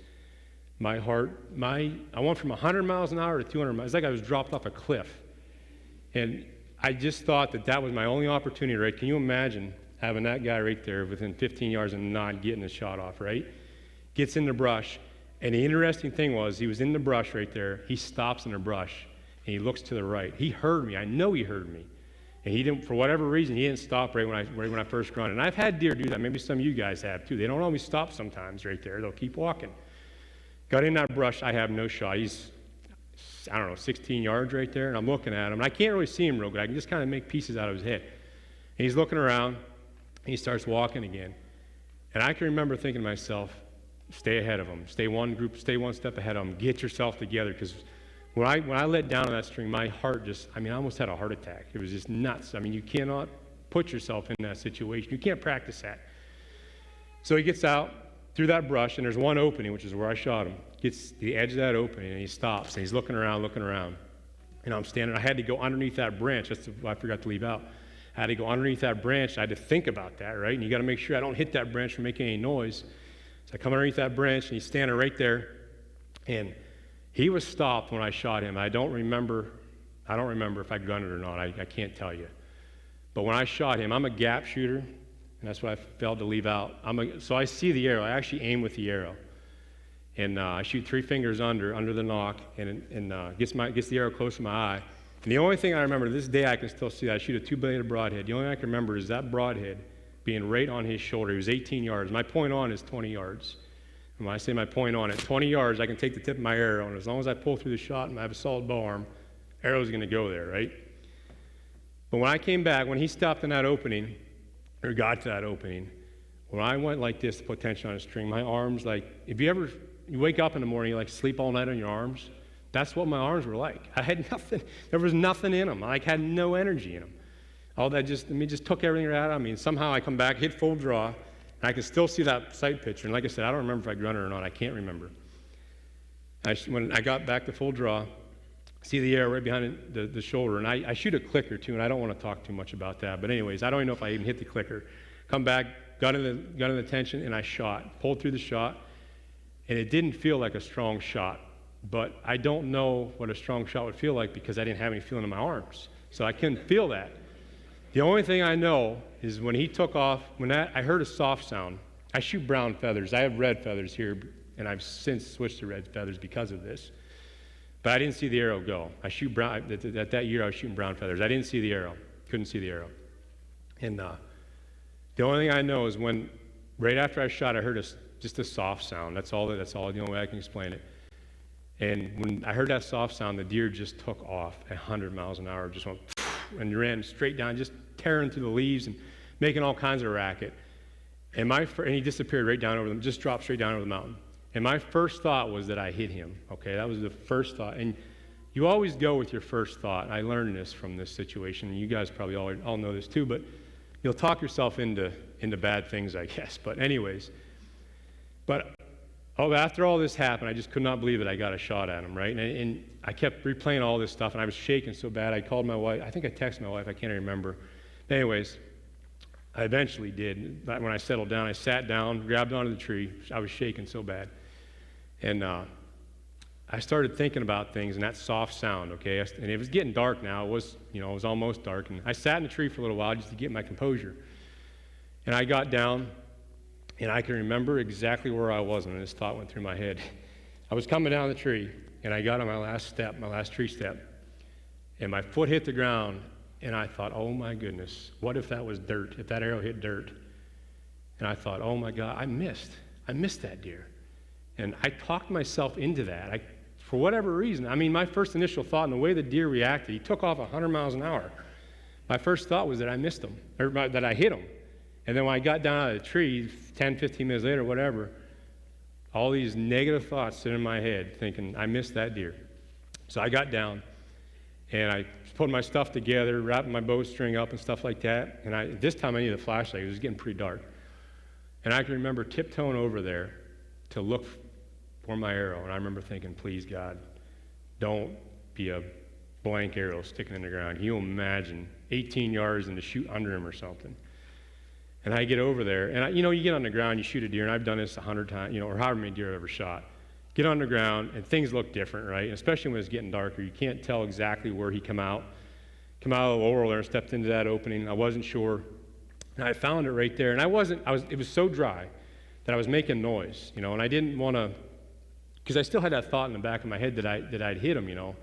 My heart, I went from 100 miles an hour to 200 miles. It's like I was dropped off a cliff. And I just thought that was my only opportunity, right? Can you imagine having that guy right there within 15 yards and not getting his shot off, right? Gets in the brush. And the interesting thing was, he was in the brush right there. He stops in the brush, and he looks to the right. He heard me. I know he heard me. And he didn't, for whatever reason, he didn't stop right when I first grunted. And I've had deer do that. Maybe some of you guys have, too. They don't always stop sometimes right there. They'll keep walking. Got in that brush, I have no shot. He's, 16 yards right there, and I'm looking at him. And I can't really see him real good. I can just kind of make pieces out of his head. And he's looking around, and he starts walking again. And I can remember thinking to myself, stay ahead of him. Stay one step ahead of him. Get yourself together, because when I let down on that string, my heart I almost had a heart attack. It was just nuts. You cannot put yourself in that situation. You can't practice that. So he gets out through that brush, and there's one opening, which is where I shot him. Gets to the edge of that opening, and he stops, and he's looking around. And I'm standing. I had to go underneath that branch. That's what I forgot to leave out. I had to go underneath that branch. I had to think about that, right? And you got to make sure I don't hit that branch from making any noise. So I come underneath that branch, and he's standing right there. And he was stopped when I shot him. I don't remember if I grunted or not. I can't tell you. But when I shot him, I'm a gap shooter, and that's what I failed to leave out. So I see the arrow. I actually aim with the arrow. And I shoot 3 fingers under the nock, and gets the arrow close to my eye. And the only thing I remember, to this day I can still see that. I shoot a 2-bladed broadhead. The only thing I can remember is that broadhead being right on his shoulder. He was 18 yards. My point on is 20 yards. And when I say my point on, at 20 yards, I can take the tip of my arrow, and as long as I pull through the shot and I have a solid bow arm, arrow's going to go there, right? But when I came back, when he stopped in that opening, or got to that opening, when I went like this to put tension on a string, my arms, like, if you wake up in the morning, you like sleep all night on your arms, that's what my arms were like. I had nothing, there was nothing in them. I like, had no energy in them. All that just took everything out of me. And somehow I come back, hit full draw, and I can still see that sight picture. And like I said, I don't remember if I run it or not. I can't remember. When I got back to full draw, see the arrow right behind the shoulder, and I shoot a clicker too, and I don't want to talk too much about that. But anyways, I don't even know if I even hit the clicker. Come back, got in the tension, and I shot. Pulled through the shot, and it didn't feel like a strong shot. But I don't know what a strong shot would feel like because I didn't have any feeling in my arms. So I couldn't feel that. The only thing I know is when he took off, I heard a soft sound. I shoot brown feathers. I have red feathers here, and I've since switched to red feathers because of this. But I didn't see the arrow go. I shoot brown. At that year, I was shooting brown feathers. I didn't see the arrow. Couldn't see the arrow. And the only thing I know is right after I shot, I heard just a soft sound. That's all. The only way I can explain it. And when I heard that soft sound, the deer just took off at 100 miles an hour, just went and ran straight down, just tearing through the leaves and making all kinds of racket. And he disappeared right down over them, just dropped straight down over the mountain. And my first thought was that I hit him, okay? That was the first thought. And you always go with your first thought. I learned this from this situation, and you guys probably all know this too, but you'll talk yourself into bad things, I guess. But anyways, after all this happened, I just could not believe that I got a shot at him, right? And I kept replaying all this stuff, and I was shaking so bad, I called my wife. I think I texted my wife, I can't remember. But anyways, I eventually did. When I settled down, I sat down, grabbed onto the tree. I was shaking so bad. And I started thinking about things and that soft sound, okay? And it was getting dark now. It was almost dark. And I sat in the tree for a little while just to get my composure. And I got down, and I can remember exactly where I was when this thought went through my head. I was coming down the tree, and I got on my last tree step, and my foot hit the ground, and I thought, oh my goodness, what if that was dirt, if that arrow hit dirt? And I thought, oh my God, I missed that deer. And I talked myself into that. For whatever reason, my first initial thought, and the way the deer reacted, he took off 100 miles an hour. My first thought was that I missed him, or that I hit him. And then when I got down out of the tree, 10, 15 minutes later, whatever, all these negative thoughts sitting in my head, thinking, I missed that deer. So I got down, and I put my stuff together, wrapping my bowstring up and stuff like that. And this time I needed a flashlight. It was getting pretty dark. And I can remember tiptoeing over there to look for my arrow. And I remember thinking, please, God, don't be a blank arrow sticking in the ground. Can you imagine 18 yards and to shoot under him or something? And I get over there, and you get on the ground, you shoot a deer, and I've done this 100 times, or however many deer I've ever shot. Get on the ground, and things look different, right? Especially when it's getting darker. You can't tell exactly where he come out of the laurel there and stepped into that opening. I wasn't sure. And I found it right there, and it was so dry that I was making noise, and I didn't want to, because I still had that thought in the back of my head that I'd hit him,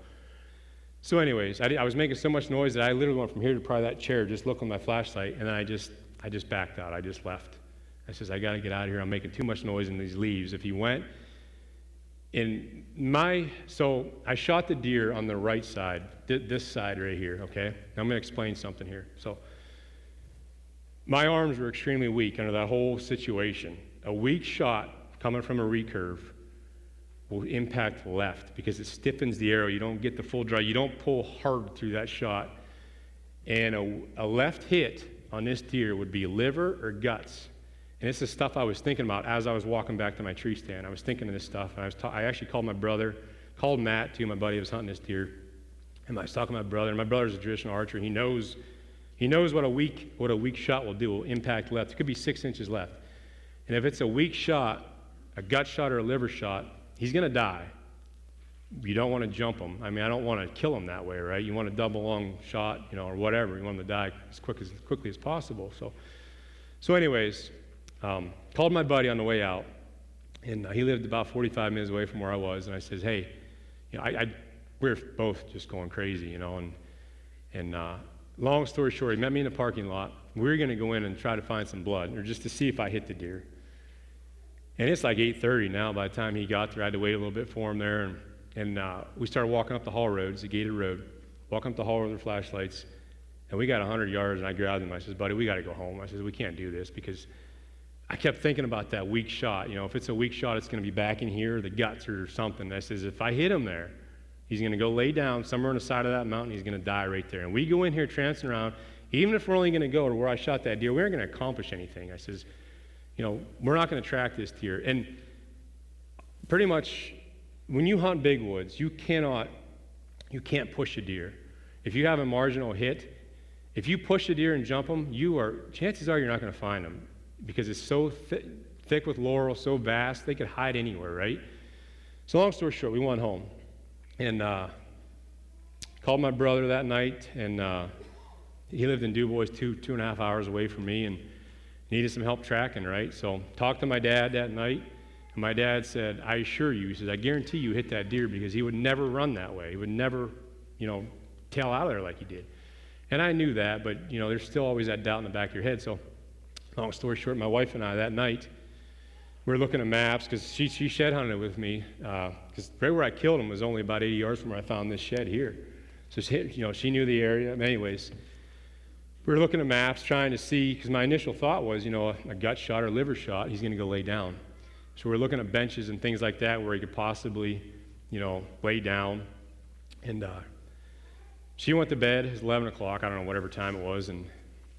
So anyways, I was making so much noise that I literally went from here to probably that chair, just look on my flashlight, and then I just backed out. I just left. I says, I got to get out of here. I'm making too much noise in these leaves. If he went so I shot the deer on the right side, this side right here, okay? Now I'm going to explain something here. So my arms were extremely weak under that whole situation. A weak shot coming from a recurve will impact left because it stiffens the arrow. You don't get the full draw. You don't pull hard through that shot. And a left hit on this deer would be liver or guts. And this is stuff I was thinking about as I was walking back to my tree stand. I was thinking of this stuff, and I actually called my brother, called Matt too, my buddy who was hunting this deer. And I was talking to my brother, and my brother's a traditional archer. He knows what a weak shot will do. It will impact left. It could be 6 inches left. And if it's a weak shot, a gut shot or a liver shot, he's going to die. You don't want to jump him. I don't want to kill him that way, right? You want a double long shot, or whatever. You want him to die as quickly as possible. So anyways, called my buddy on the way out, and he lived about 45 minutes away from where I was, and I says, hey, we're both just going crazy, and long story short, he met me in the parking lot. We were going to go in and try to find some blood, or just to see if I hit the deer. And it's like 8:30 now. By the time he got there, I had to wait a little bit for him there, and we started walking up the haul road. It's a gated road. Walking up the haul road with our flashlights, And we got 100 yards, and I grabbed him. I says, buddy, we got to go home. I says, we can't do this, because I kept thinking about that weak shot. If it's a weak shot, it's going to be back in here, the guts or something. I says, if I hit him there, he's going to go lay down somewhere on the side of that mountain. He's going to die right there. And we go in here trancing around. Even if we're only going to go to where I shot that deer, we aren't going to accomplish anything. I says, we're not going to track this deer. And pretty much, when you hunt big woods, you can't push a deer. If you have a marginal hit, if you push a deer and jump them, chances are you're not going to find them, because it's so thick with laurel, so vast, they could hide anywhere, right? So long story short, we went home, and called my brother that night, and he lived in Dubois, 2.5 hours away from me, and needed some help tracking, right? So talked to my dad that night, and my dad said, I assure you, he says, I guarantee you hit that deer, because he would never run that way. He would never, tail out of there like he did. And I knew that, but, there's still always that doubt in the back of your head. So long story short, my wife and I that night, we were looking at maps, because she shed hunted with me, because right where I killed him was only about 80 yards from where I found this shed here. So she knew the area. Anyways, we were looking at maps, trying to see, because my initial thought was, a gut shot or liver shot, he's going to go lay down. So we're looking at benches and things like that where he could possibly, lay down. And she went to bed. It was 11 o'clock, I don't know, whatever time it was, and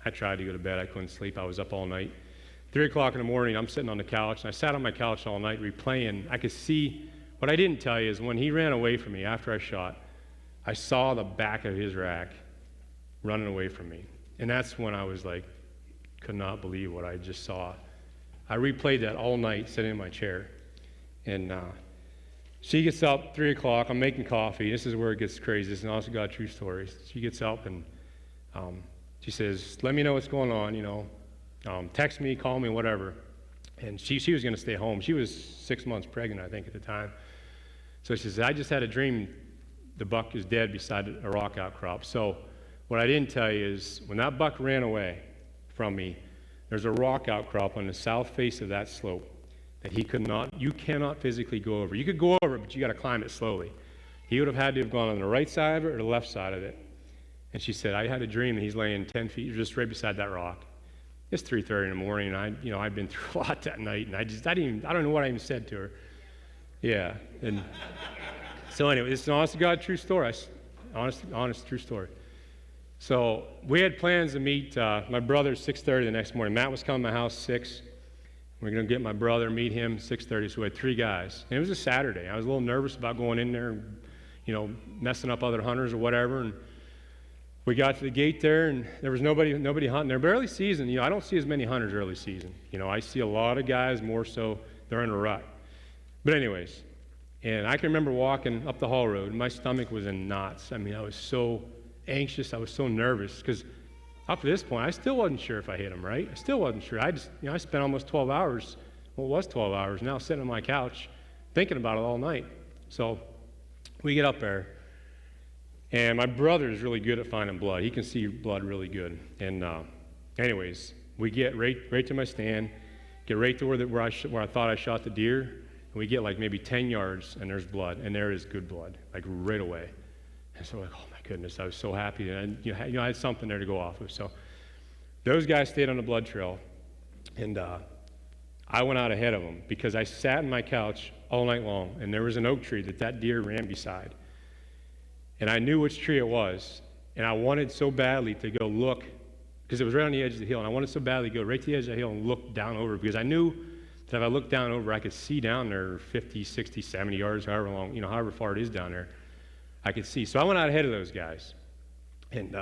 I tried to go to bed. I couldn't sleep. I was up all night. 3 o'clock in the morning, I'm sitting on the couch, and I sat on my couch all night replaying. I could see, what I didn't tell you is when he ran away from me after I shot, I saw the back of his rack running away from me. And that's when I was like, could not believe what I just saw. I replayed that all night sitting in my chair. And she gets up 3 o'clock. I'm making coffee. This is where it gets crazy. This is also got a true story. She gets up and she says, let me know what's going on, text me, call me, whatever. And she was going to stay home. She was 6 months pregnant, I think, at the time. So she says, I just had a dream the buck is dead beside a rock outcrop. So what I didn't tell you is when that buck ran away from me, there's a rock outcrop on the south face of that slope that you cannot physically go over. You could go over it, but you got to climb it slowly. He would have had to have gone on the right side of it or the left side of it. And she said, I had a dream that he's laying 10 feet just right beside that rock. It's 3:30 in the morning, and I'd been through a lot that night, and I don't know what I even said to her. Yeah, and so anyway, it's an honest to God true story. Honest true story. So we had plans to meet my brother at 6:30 the next morning. Matt was coming to my house 6. We're going to get my brother, meet him 6:30. So we had 3 guys. And it was a Saturday. I was a little nervous about going in there and, messing up other hunters or whatever. And we got to the gate there, and there was nobody hunting there. But early season, I don't see as many hunters early season. I see a lot of guys more so they're in a rut. But anyways, and I can remember walking up the Hall Road, and my stomach was in knots. I mean, I was so anxious. I was so nervous because up to this point, I still wasn't sure if I hit him, right? I still wasn't sure. I spent almost 12 hours, well, it was 12 hours now, sitting on my couch thinking about it all night. So we get up there, and my brother is really good at finding blood. He can see blood really good. And anyways, we get right to my stand, get right to where I thought I shot the deer, and we get like maybe 10 yards, and there's blood, and there is good blood, like right away. And so like, oh my goodness, I was so happy, and I had something there to go off of. So those guys stayed on the blood trail, and I went out ahead of them because I sat in my couch all night long, and there was an oak tree that deer ran beside. And I knew which tree it was, and I wanted so badly to go look, because it was right on the edge of the hill, and I wanted so badly to go right to the edge of the hill and look down over, because I knew that if I looked down over, I could see down there 50, 60, 70 yards, however far it is down there, I could see. So I went out ahead of those guys, and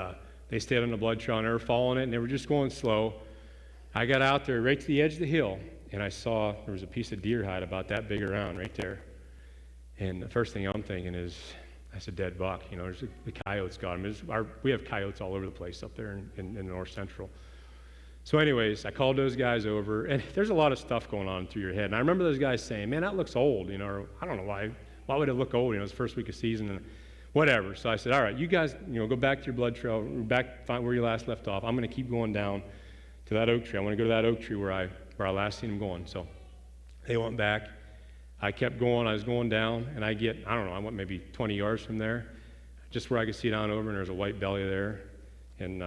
they stayed on the blood trail, and they were following it, and they were just going slow. I got out there right to the edge of the hill, and I saw there was a piece of deer hide about that big around right there. And the first thing I'm thinking is, that's a dead buck. The coyotes got him. We have coyotes all over the place up there in the north central. So anyways, I called those guys over, and there's a lot of stuff going on through your head. And I remember those guys saying, man, that looks old, or I don't know why would it look old? It's the first week of season, and whatever. So I said, all right, you guys, go back to your blood trail, find where you last left off. I'm going to keep going down to that oak tree. I want to go to that oak tree where I last seen them going. So they went back. I kept going. I was going down, and I went maybe 20 yards from there, just where I could see down over, and there's a white belly there. and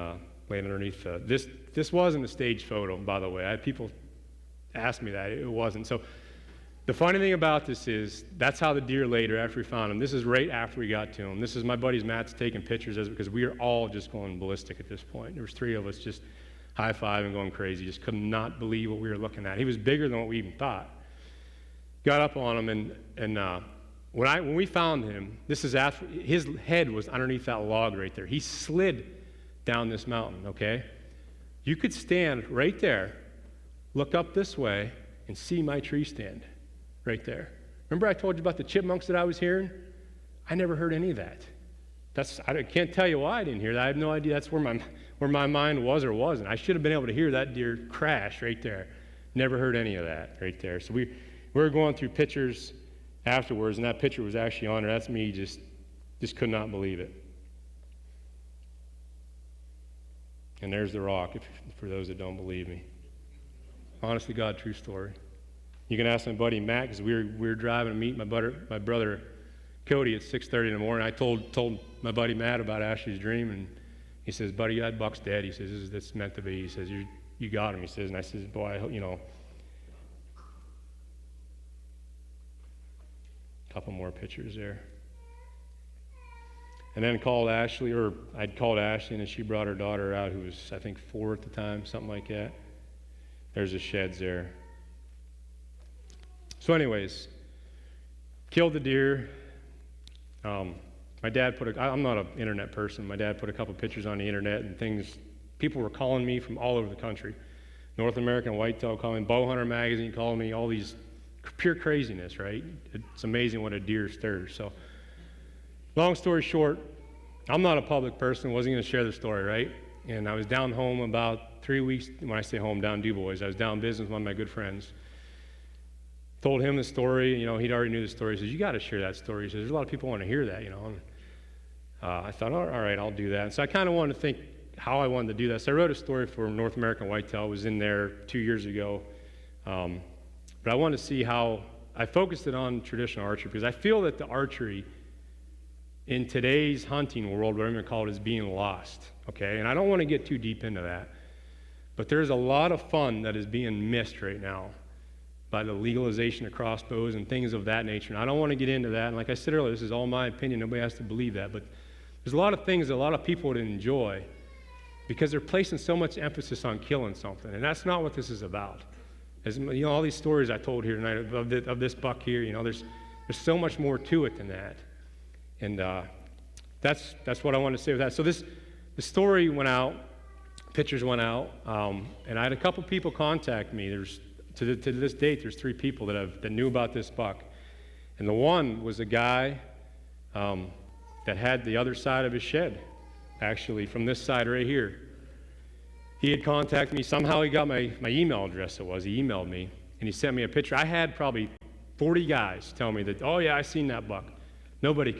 laying underneath. This wasn't a staged photo, by the way. I had people ask me that. It wasn't. So the funny thing about this is that's how the deer laid after we found him. This is right after we got to him. This is my buddy's Matt's taking pictures because we are all just going ballistic at this point. There was 3 of us just high-fiving, going crazy. Just could not believe what we were looking at. He was bigger than what we even thought. Got up on him, and when we found him, this is after his head was underneath that log right there. He slid down this mountain, okay? You could stand right there, look up this way, and see my tree stand right there. Remember I told you about the chipmunks that I was hearing? I never heard any of that. I can't tell you why I didn't hear that. I have no idea. That's where my mind was or wasn't. I should have been able to hear that deer crash right there. Never heard any of that right there. So we were going through pictures afterwards, and that picture was actually on there. That's me just could not believe it. And there's the rock, for those that don't believe me. Honest to God, true story. You can ask my buddy Matt, because we were driving to meet my brother Cory at 6:30 in the morning. I told my buddy Matt about Ashley's dream, and he says, "Buddy, that buck's dead." He says, "This is meant to be." He says, "You got him." He says, and I says, "Boy, I hope, a couple more pictures there. And then I'd called Ashley, and she brought her daughter out, who was, I think, 4 at the time, something like that. There's the sheds there. So anyways, killed the deer. My dad I'm not an internet person. My dad put a couple pictures on the internet and things. People were calling me from all over the country. North American Whitetail calling me, Bowhunter Magazine calling me, all these pure craziness, right? It's amazing what a deer stirs. So long story short, I'm not a public person, wasn't going to share the story, right? And I was down home about 3 weeks, when I say home, down Du Bois. I was down business with one of my good friends. Told him the story, he'd already knew the story. He says, "You got to share that story." He says, "There's a lot of people want to hear that, And, I thought, all right, I'll do that. And so I kind of wanted to think how I wanted to do that. So I wrote a story for North American Whitetail. It was in there 2 years ago. But I wanted to see how I focused it on traditional archery, because I feel that the archery in today's hunting world, what I'm going to call it, is being lost, okay? And I don't want to get too deep into that. But there's a lot of fun that is being missed right now by the legalization of crossbows and things of that nature. And I don't want to get into that. And like I said earlier, this is all my opinion. Nobody has to believe that. But there's a lot of things that a lot of people would enjoy because they're placing so much emphasis on killing something. And that's not what this is about. As all these stories I told here tonight of this buck here, there's so much more to it than that. And that's what I want to say with that. So the story went out, pictures went out, and I had a couple people contact me. To this date, there's 3 people that knew about this buck. And the one was a guy that had the other side of his shed, actually, from this side right here. He had contacted me. Somehow he got my email address, He emailed me, and he sent me a picture. I had probably 40 guys tell me that, "Oh, yeah, I seen that buck." Nobody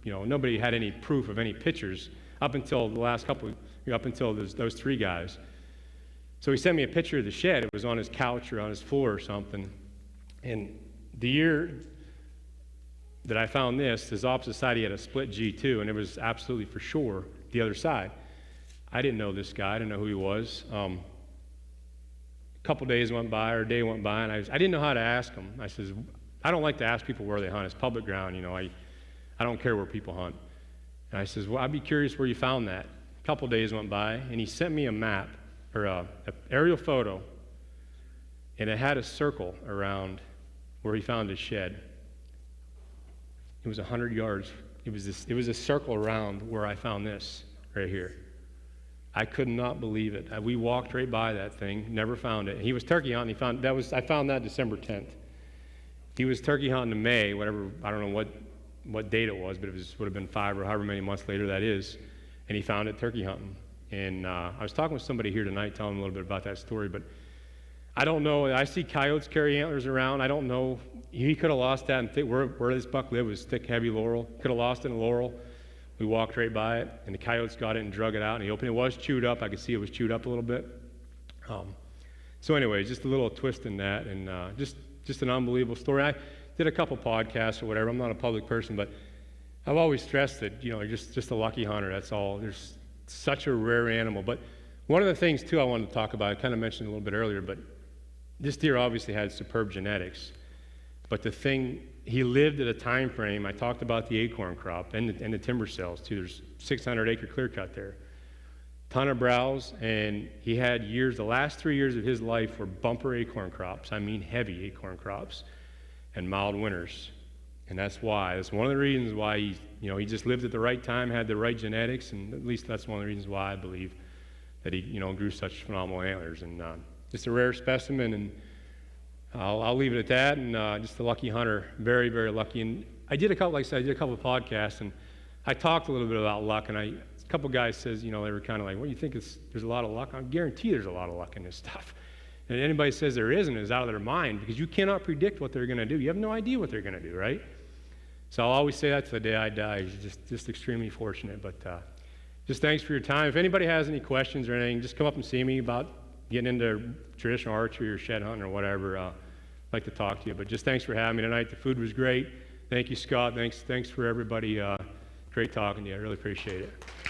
nobody had any proof of any pictures up until the last couple, up until those 3 guys. So he sent me a picture of the shed. It was on his couch or on his floor or something. And the year that I found this opposite side, he had a split G2, and it was absolutely for sure the other side. I didn't know this guy. I didn't know who he was. A couple days went by, or a day went by, and I didn't know how to ask him. I says, I don't like to ask people where they hunt. It's public ground, I don't care where people hunt. And I says, well, I'd be curious where you found that. A couple days went by, and he sent me a map, or an aerial photo, and it had a circle around where he found his shed. It was 100 yards. It was a circle around where I found this right here. I could not believe it. We walked right by that thing, never found it. He was turkey hunting. I found that December 10th. He was turkey hunting in May, whatever, I don't know what date it was, but it would have been 5 or however many months later that is. And he found it turkey hunting. And I was talking with somebody here tonight, telling him a little bit about that story, but I don't know. I see coyotes carry antlers around. I don't know. He could have lost that, and where this buck lived was thick, heavy laurel. Could have lost it in laurel. We walked right by it, and the coyotes got it and drug it out, and he opened it. It was chewed up. I could see it was chewed up a little bit. So anyway, just a little twist in that, and just an unbelievable story. I did a couple podcasts or whatever. I'm not a public person, but I've always stressed that, you're just a lucky hunter. That's all. such a rare animal. But one of the things, too, I wanted to talk about, I kind of mentioned a little bit earlier, but this deer obviously had superb genetics. But the thing, he lived at a time frame, I talked about the acorn crop and the timber sales, too. There's 600-acre clear cut there. Ton of browse, and he had years, the last 3 years of his life were bumper acorn crops. I mean heavy acorn crops and mild winters. And that's why, that's one of the reasons why he just lived at the right time, had the right genetics, and at least that's one of the reasons why I believe that he, grew such phenomenal antlers. And just a rare specimen, and I'll leave it at that. And just a lucky hunter, very, very lucky. And I did a couple, like I said, I did a couple of podcasts, and I talked a little bit about luck, and a couple guys says, they were kind of like, what do you think there's a lot of luck? I guarantee there's a lot of luck in this stuff. And anybody says there isn't is out of their mind, because you cannot predict what they're going to do. You have no idea what they're going to do, right? So I'll always say that to the day I die. Just extremely fortunate. But just thanks for your time. If anybody has any questions or anything, just come up and see me about getting into traditional archery or shed hunting or whatever. I'd like to talk to you. But just thanks for having me tonight. The food was great. Thank you, Scott. Thanks for everybody. Great talking to you. I really appreciate it.